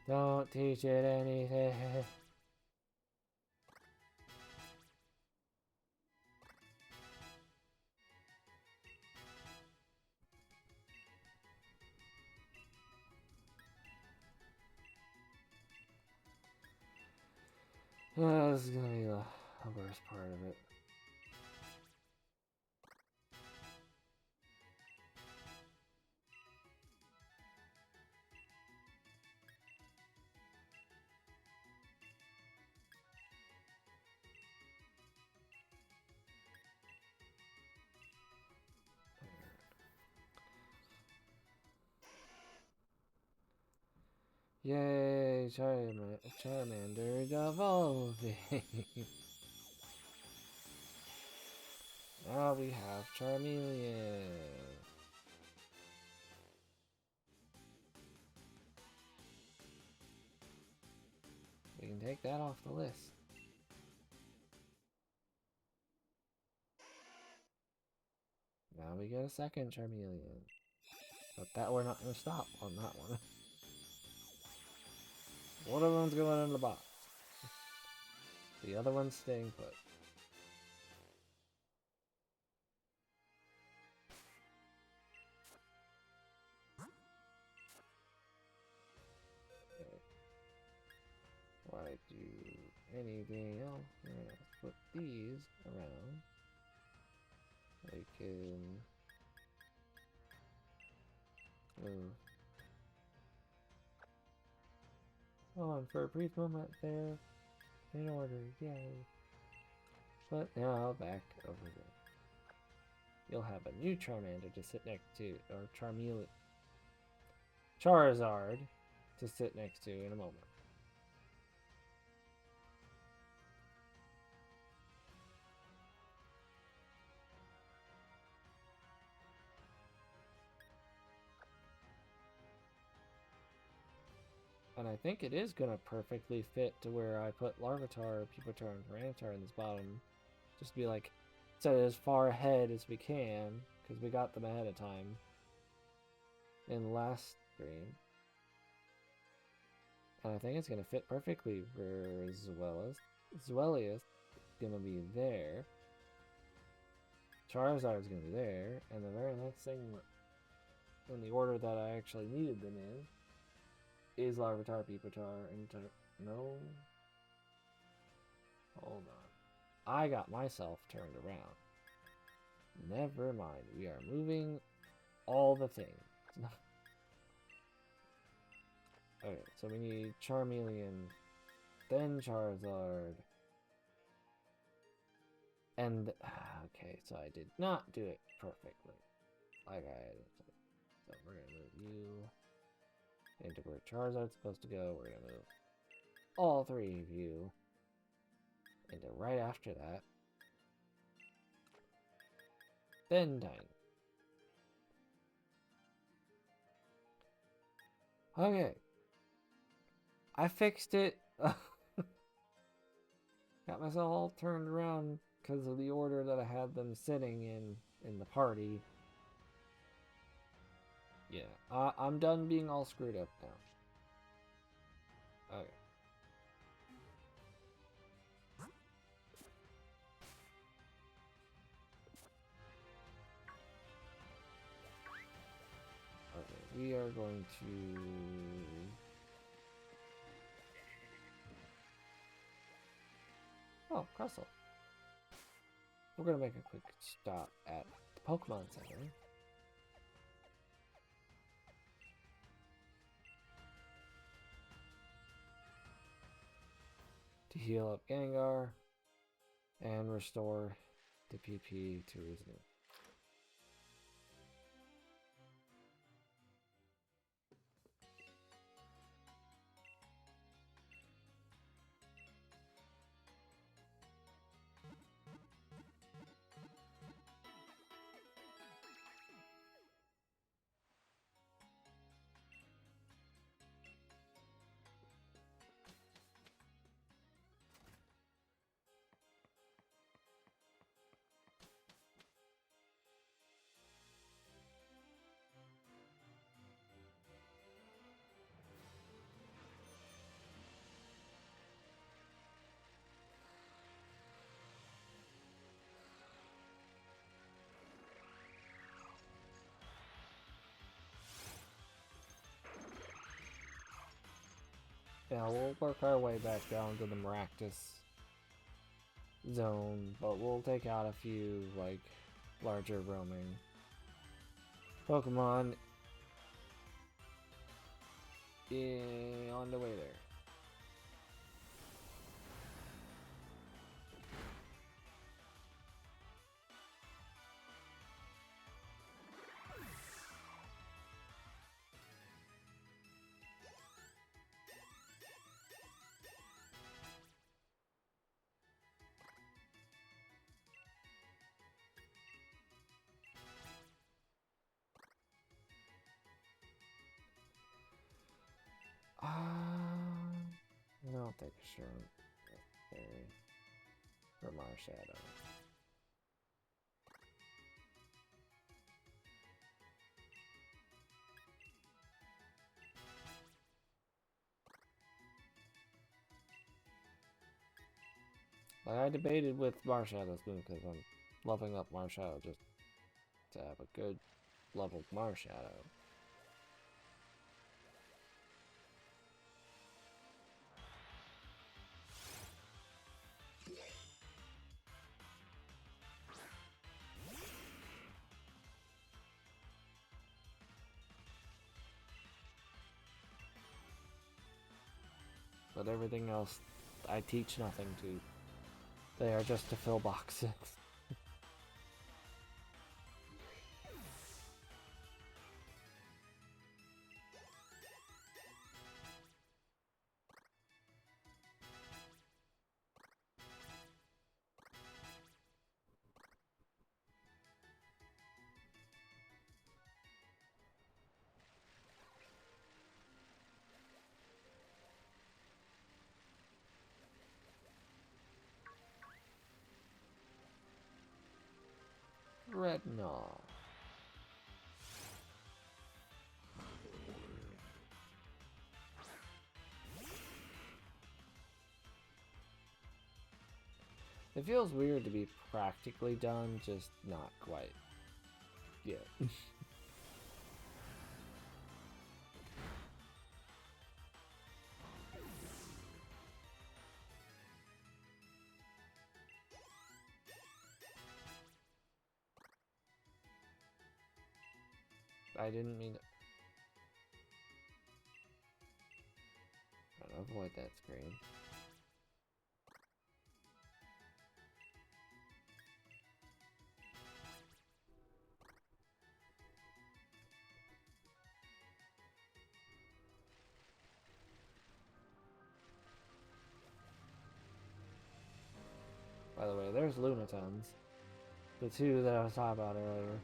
[SPEAKER 1] Don't teach it anything. This is gonna be the worst part of it. Yay, Charmander evolving. Now we have Charmeleon. We can take that off the list. Now we get a second Charmeleon. But that we're not going to stop on that one. One of them's going in the box. The other one's staying put. Okay. Why do anything else? Yeah, put these around. We can move. Oh, and for a brief moment there, in order, yay. But now back over there. You'll have a new Charmander to sit next to, or Charizard to sit next to in a moment. And I think it is gonna perfectly fit to where I put Larvitar, Pupitar, and Tyranitar in this bottom. Just be like, set it as far ahead as we can, because we got them ahead of time in the last stream. And I think it's gonna fit perfectly for Zweilous. Zweilous is gonna be there. Charizard is gonna be there, and the very next thing in the order that I actually needed them in is Larvitar, Pupitar, and no. Hold on. I got myself turned around. Never mind. We are moving all the things. Okay, so we need Charmeleon, then Charizard, and okay, so I did not do it perfectly, like I had it. So we're gonna move you into where Charizard's supposed to go. We're gonna move all three of you into right after that. Then Tiny. Okay. I fixed it. Got myself all turned around because of the order that I had them sitting in the party. Yeah, I'm done being all screwed up now. Okay. Okay, we are going to... Oh, Crustle. We're going to make a quick stop at the Pokemon Center. To heal up Gengar and restore the PP to reason. Yeah, we'll work our way back down to the Maractus zone, but we'll take out a few, like, larger roaming Pokemon on the way there. I'll take a shot from our shadow. Like, I debated with Marshallow's move because I'm leveling up Marshadow just to have a good leveled Marshadow. But everything else, I teach nothing to. They are just to fill boxes. Dreadnought. It feels weird to be practically done, just not quite yet. I didn't mean to... avoid that screen. By the way, there's Lunatons. The two that I was talking about earlier.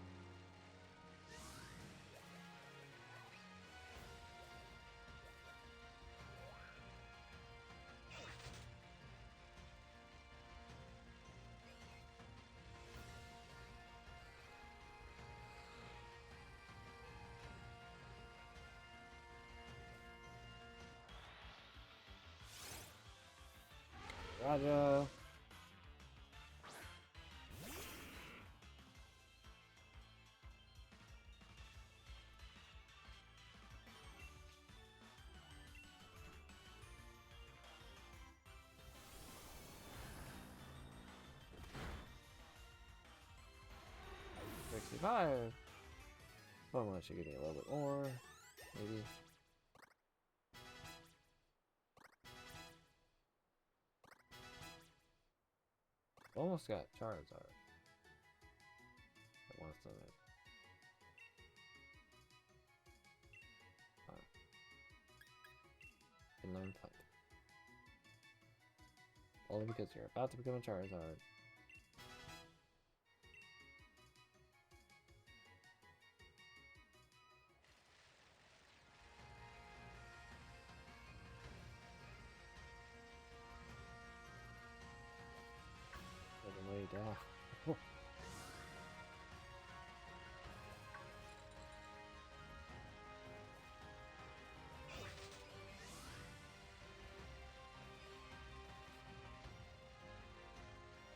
[SPEAKER 1] Roger. $65. Pokemon should give me a little bit more, maybe. Almost got Charizard. That wants to can learn Fight. Only because you're about to become a Charizard. Way down.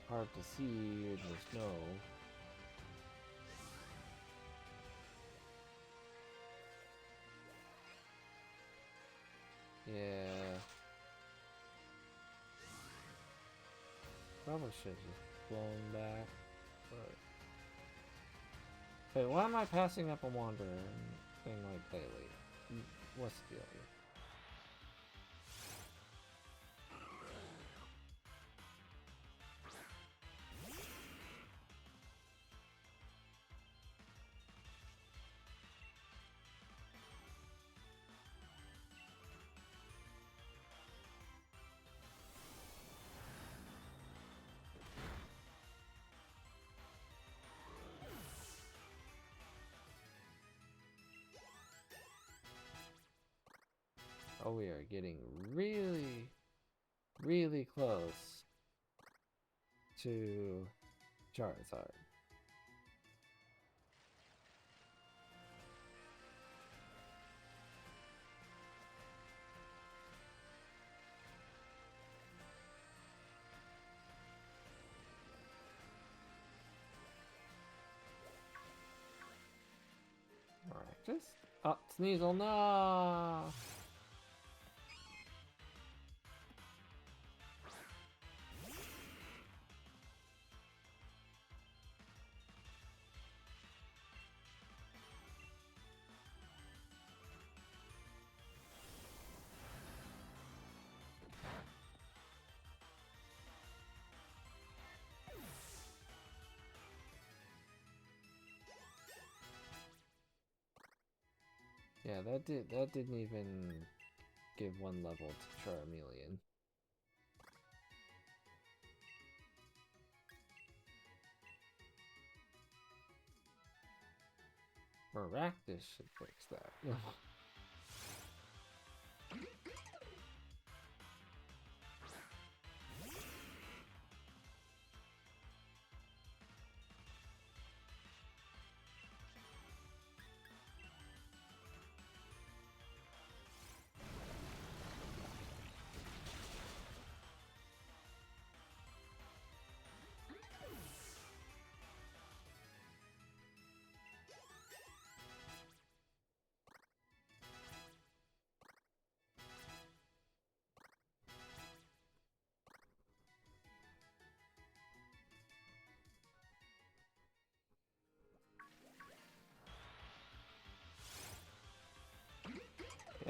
[SPEAKER 1] Hard to see in the snow. Yeah. Probably should have just blown back. But... wait, why am I passing up a Wanderer and thing like Bailey? What's the deal here? Oh, we are getting really, really close to Charizard. Alright, just... oh, Sneasel, no! Yeah, that didn't even give one level to Charmeleon. Maractus should fix that.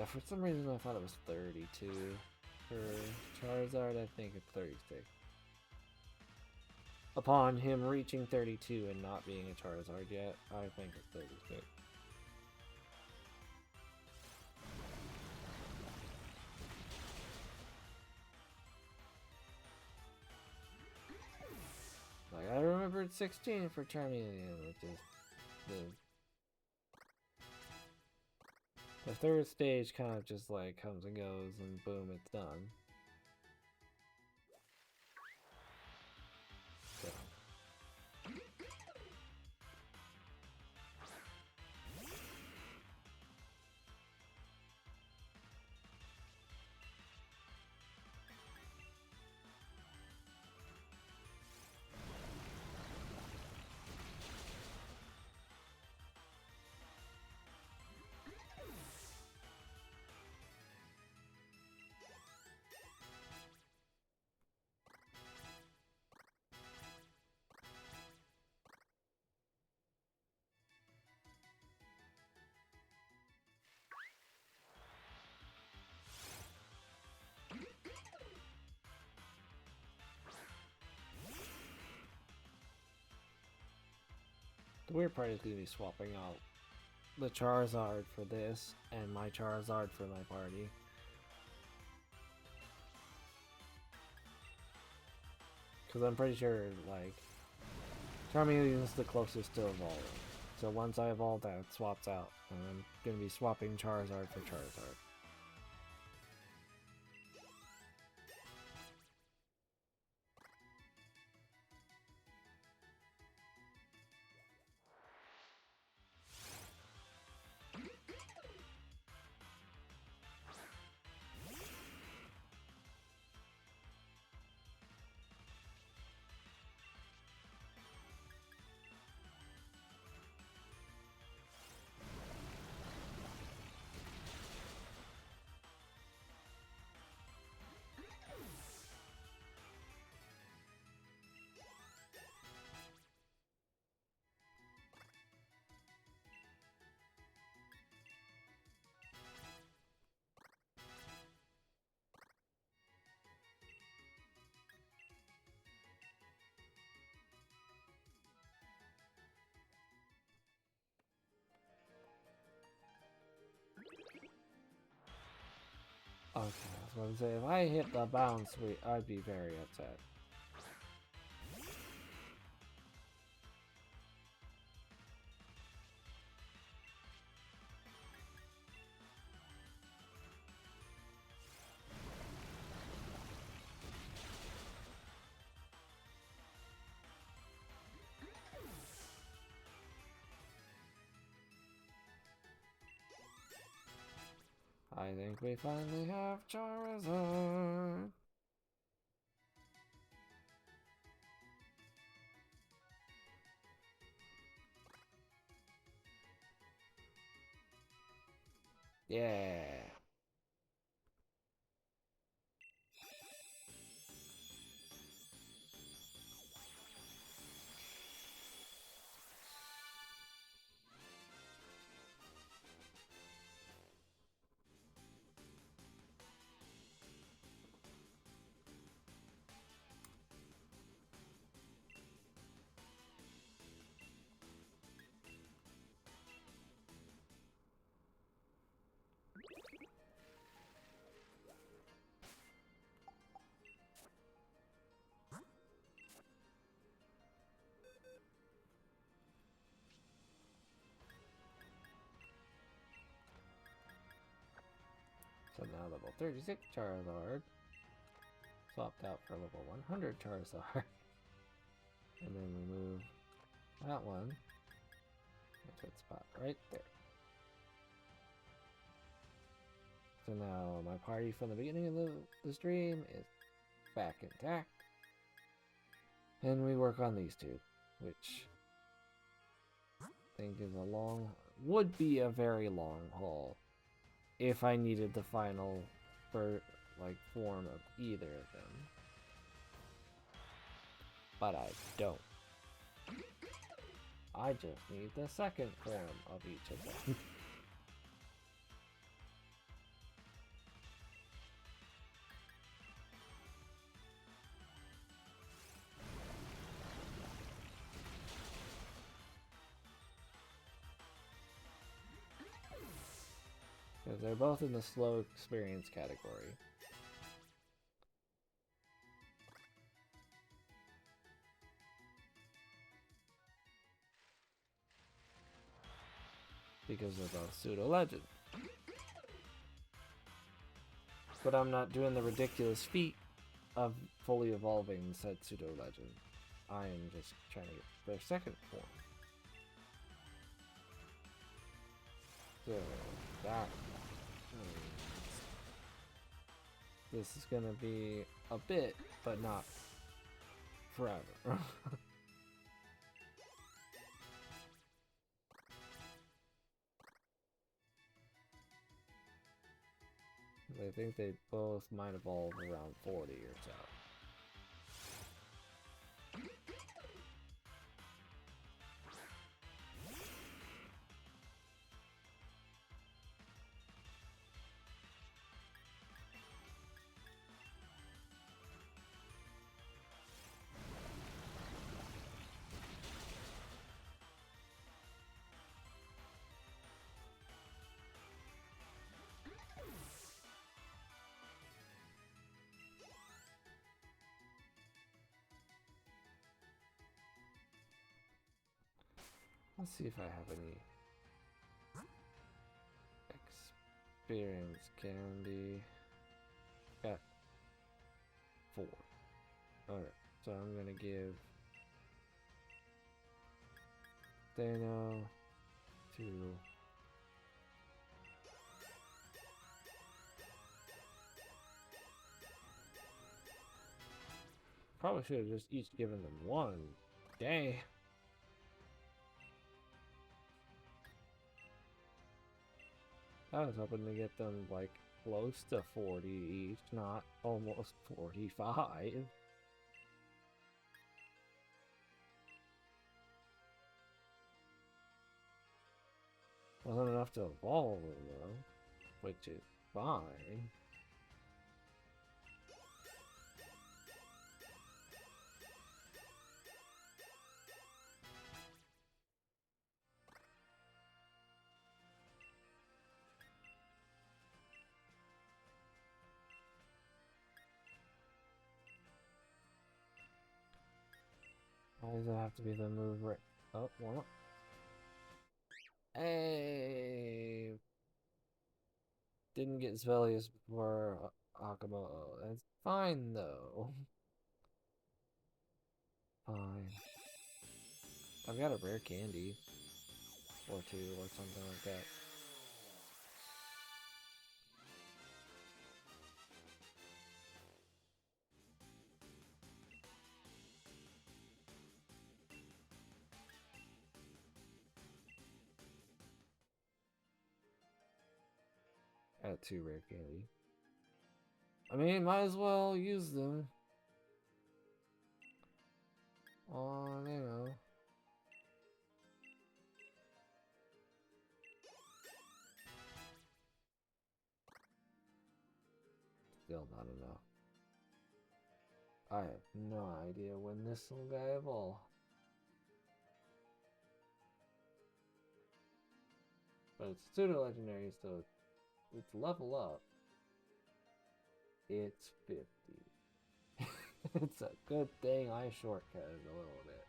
[SPEAKER 1] Yeah, for some reason I thought it was 32. For Charizard, I think it's 36. Upon him reaching 32 and not being a Charizard yet, I think it's 36. Like, I remembered 16 for Charmeleon, which is the third stage kind of just like comes and goes and boom, it's done. So. The weird part is going to be swapping out the Charizard for this and my Charizard for my party. Because I'm pretty sure, like, Charmeleon is the closest to evolving. So once I evolve that, it swaps out. And I'm going to be swapping Charizard for Charizard. Okay, I was going to say, if I hit the bounce, I'd be very upset. I think we finally have Charizard. Yeah. So now level 36 Charizard. Swapped out for level 100 Charizard. And then we move that one into its spot right there. So now my party from the beginning of the stream is back intact. And we work on these two, which I think is would be a very long haul if I needed the final form of either of them. But I don't. I just need the second form of each of them. Because they're both in the slow experience category. Because they're both pseudo-legend. But I'm not doing the ridiculous feat of fully evolving said pseudo-legend. I am just trying to get their second form. So, that means this is gonna be a bit, but not forever. I think they both might evolve around 40 or so. Let's see if I have any experience candy. Got 4. Alright, so I'm gonna give Dano to probably should have just each given them 1. Dang. I was hoping to get them like close to 40 each, not almost 45. Wasn't enough to evolve though, which is fine. Why does it have to be the move right? Oh, well. Hey! Didn't get Svelius before Akamo. That's fine, though. Fine. I've got a rare candy. Or 2, or something like that. Got 2 rare candy. I mean, might as well use them. On, you know. Still not enough. I have no idea when this little guy evolves. But it's pseudo-legendary, so it's level up. It's 50. It's a good thing I shortcutted a little bit.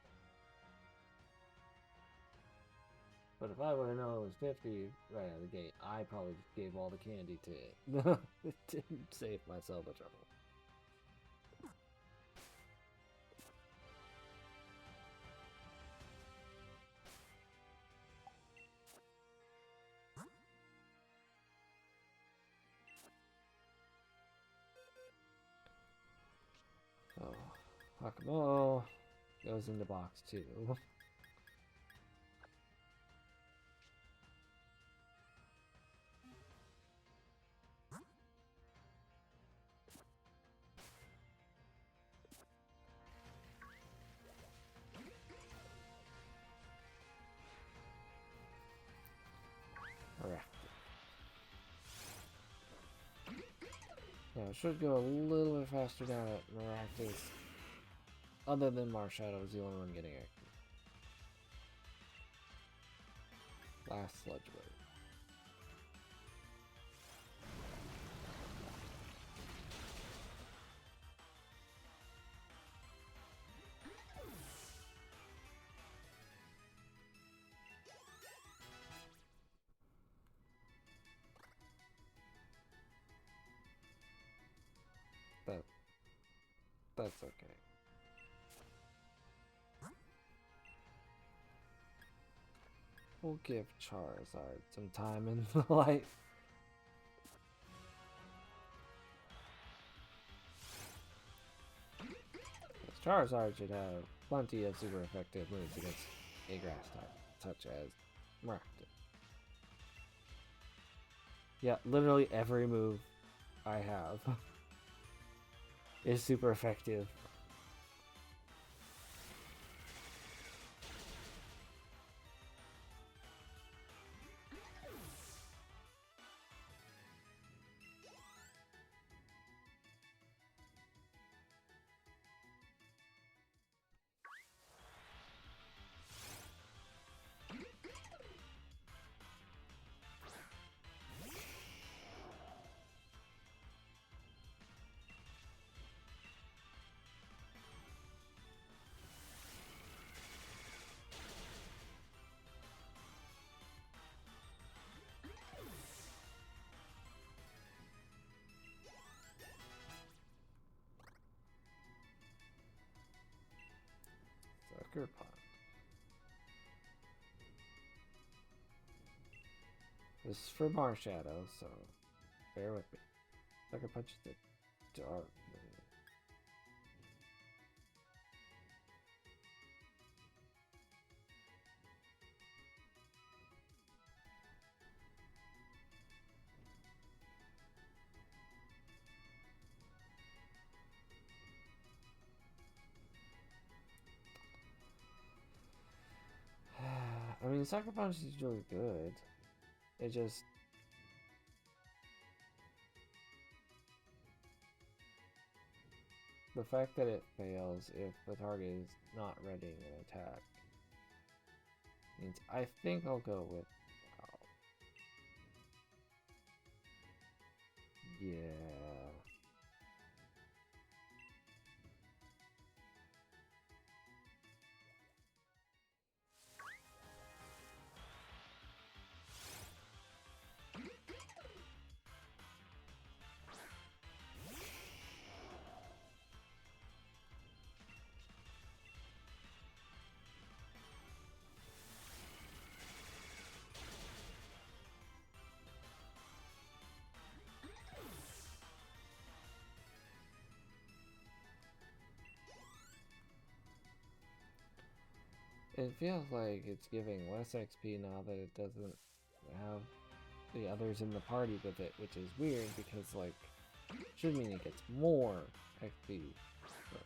[SPEAKER 1] But if I would have known it was 50 right out of the gate, I probably just gave all the candy to it. It didn't save myself a trouble. So, Hakamo goes into box 2. Yeah, it should go a little bit faster down at Maractus. Other than Marshadow is the only one getting it. Last Sludge Wave. that's okay. We'll give Charizard some time in the light. Charizard should have plenty of super effective moves against a grass type, such as Maractus. Yeah, literally every move I have is super effective. Sucker Punch. This is for Marshadow, so bear with me. Sucker Punch is the dark. I mean, Sucker Punch is really good. It just... the fact that it fails if the target is not readying an attack means I think I'll go with... yeah... It feels like it's giving less XP now that it doesn't have the others in the party with it, which is weird because, like, should mean it gets more XP. But...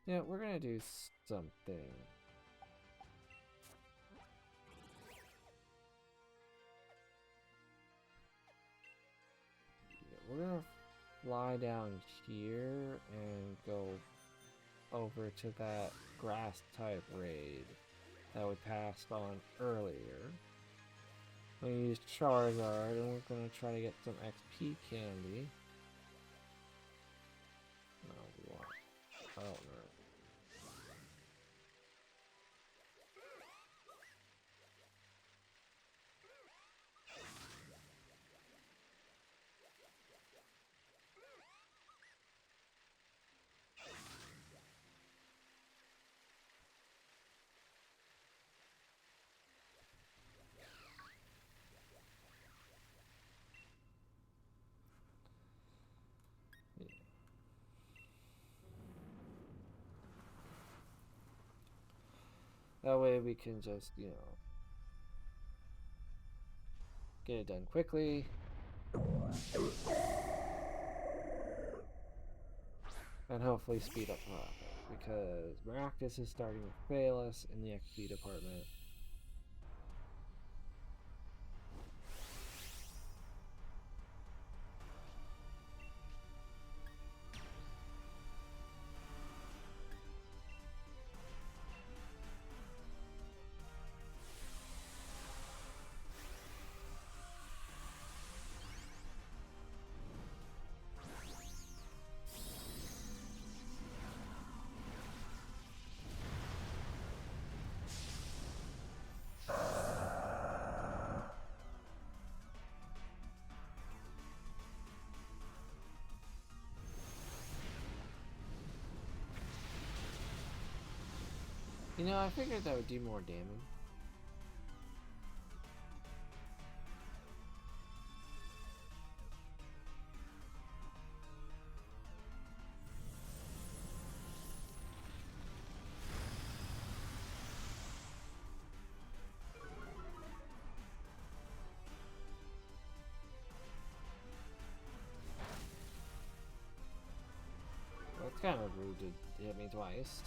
[SPEAKER 1] yeah, we're gonna do something. Yeah, we're gonna fly down here and go over to that grass type raid that we passed on earlier. We use Charizard and we're gonna try to get some XP candy. No, we want... I don't know. That way we can just, you know, get it done quickly. And hopefully speed up the process, because Maractus is starting to fail us in the XP department. You know, I figured that would do more damage. Well, it's kind of rude to hit me twice.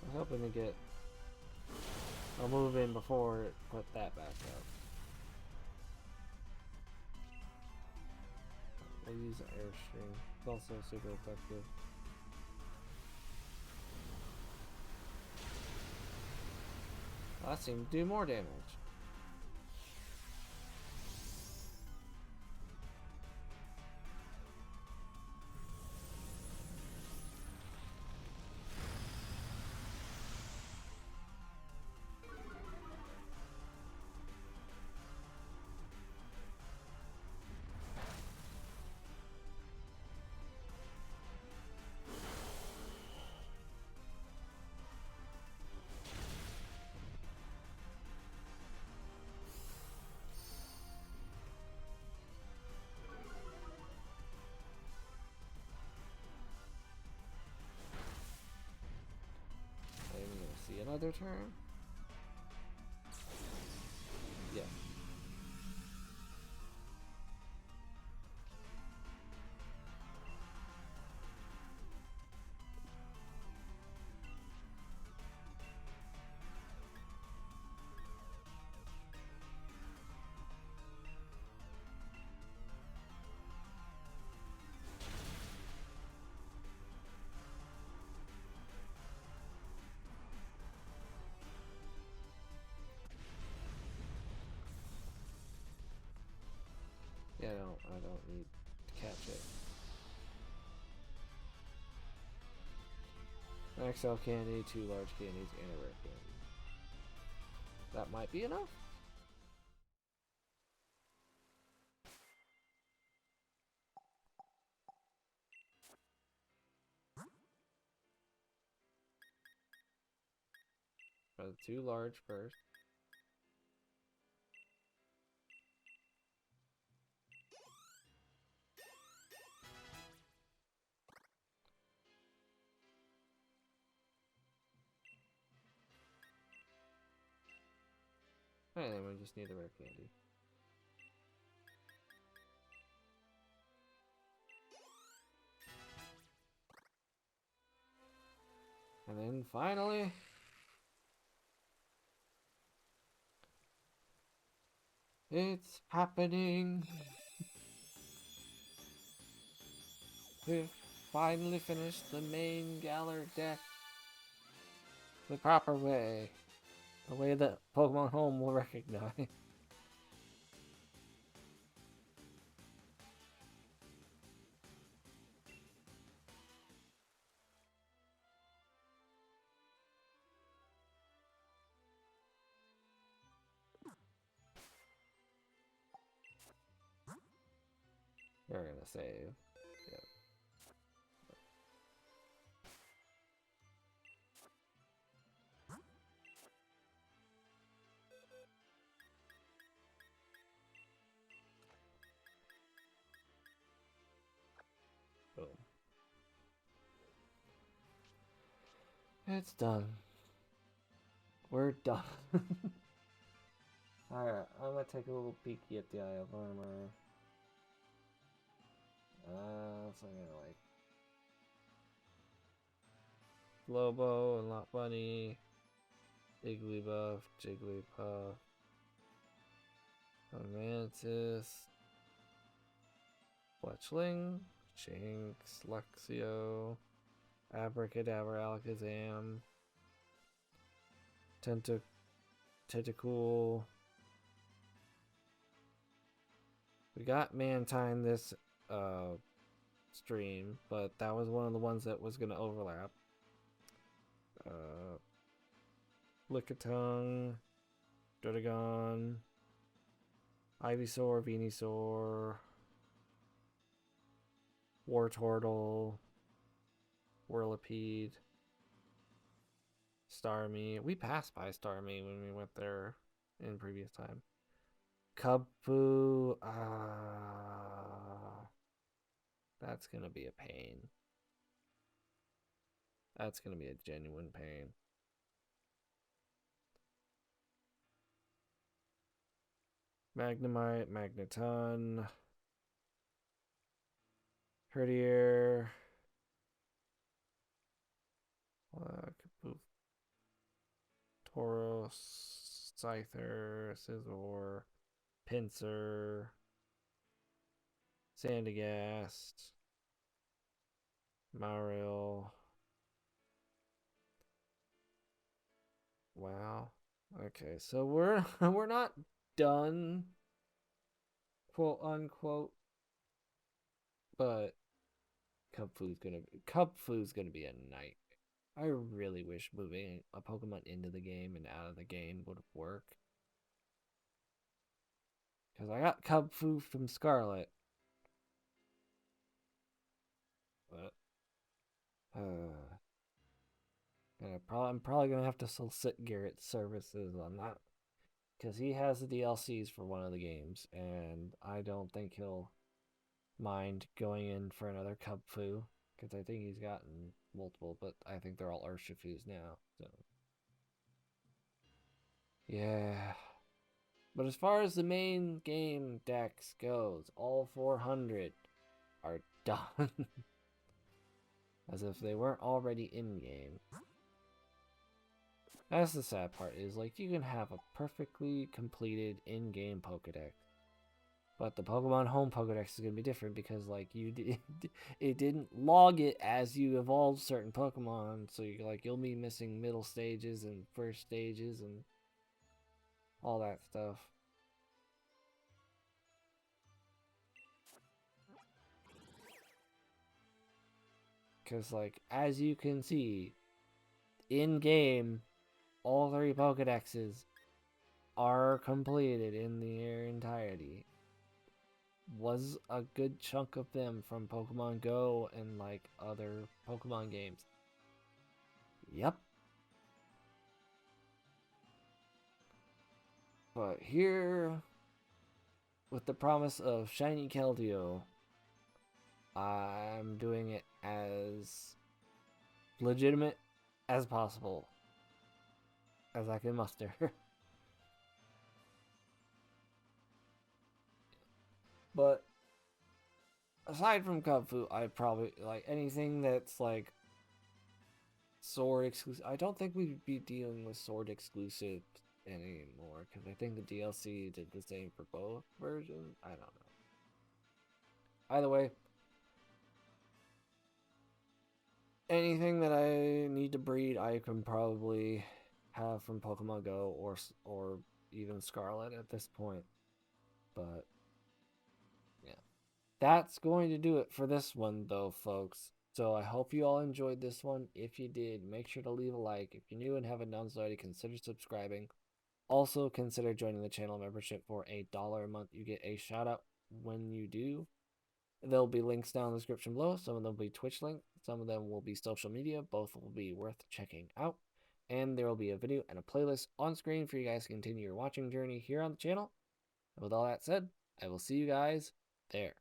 [SPEAKER 1] I'm hoping to get a move in before it put that back up. I use Airstream. It's also super effective. That seemed to do more damage. See another turn? Yeah. Yeah, I don't need to catch it. XL candy, 2 large candies, and a rare candy. That might be enough. For the 2 large first. And then we just need the rare candy. And then finally, it's happening. We've finally finished the main Galar deck the proper way. The way that Pokemon Home will recognize. We're gonna save. Yep. Boom. It's done. We're done. Alright. want to take a little peeky at the Eye of Armor. So I'm gonna like Lobo and Lot Bunny, Igglybuff, Jigglypuff, Mantis, Fletchling, Jinx, Luxio, Abracadabra, Alakazam, Tentacool. We got Mantine this stream, but that was one of the ones that was gonna overlap. Lickitung, Druddigon, Ivysaur, Venusaur, Wartortle, Whirlipede, Starmie. We passed by Starmie when we went there in previous time. Cubfu, that's gonna be a pain. That's gonna be a genuine pain. Magnemite, Magneton, Herdier, Kaboof, Tauros, Scyther, Scizor, Pinsir, Sandygast, Marill. Wow. Okay, so we're we're not done, quote unquote, but Cubfoo's gonna be a nightmare. I really wish moving a Pokemon into the game and out of the game would work. Because I got Cubfoo from Scarlet. But I'm probably gonna have to solicit Garrett's services on that. Because he has the DLCs for one of the games, and I don't think he'll mind going in for another Cubfoo. Because I think he's gotten multiple, but I think they're all Urshifu's now. So yeah. But as far as the main game decks goes, all 400 are done. As if they weren't already in game. That's the sad part, is like you can have a perfectly completed in-game Pokédex. But the Pokemon Home Pokédex is going to be different because like it didn't log it as you evolved certain Pokemon, so you'll be missing middle stages and first stages and all that stuff. Because like as you can see, in game, all 3 Pokédexes are completed in their entirety. Was a good chunk of them from Pokemon Go and like other Pokemon games. Yep. But here, with the promise of Shiny Keldeo, I'm doing it as legitimate as possible, as I can muster. But aside from Cubfu, I probably like anything that's like Sword exclusive. I don't think we'd be dealing with Sword exclusive anymore because I think the DLC did the same for both versions. I don't know. Either way, anything that I need to breed, I can probably have from Pokemon Go or even Scarlet at this point. But yeah, that's going to do it for this one, though, folks. So I hope you all enjoyed this one. If you did, make sure to leave a like. If you're new and haven't done so already, consider subscribing. Also, consider joining the channel membership for $1 a month. You get a shout out when you do. There'll be links down in the description below. Some of them will be Twitch links. Some of them will be social media. Both will be worth checking out. And there will be a video and a playlist on screen for you guys to continue your watching journey here on the channel. And with all that said, I will see you guys there.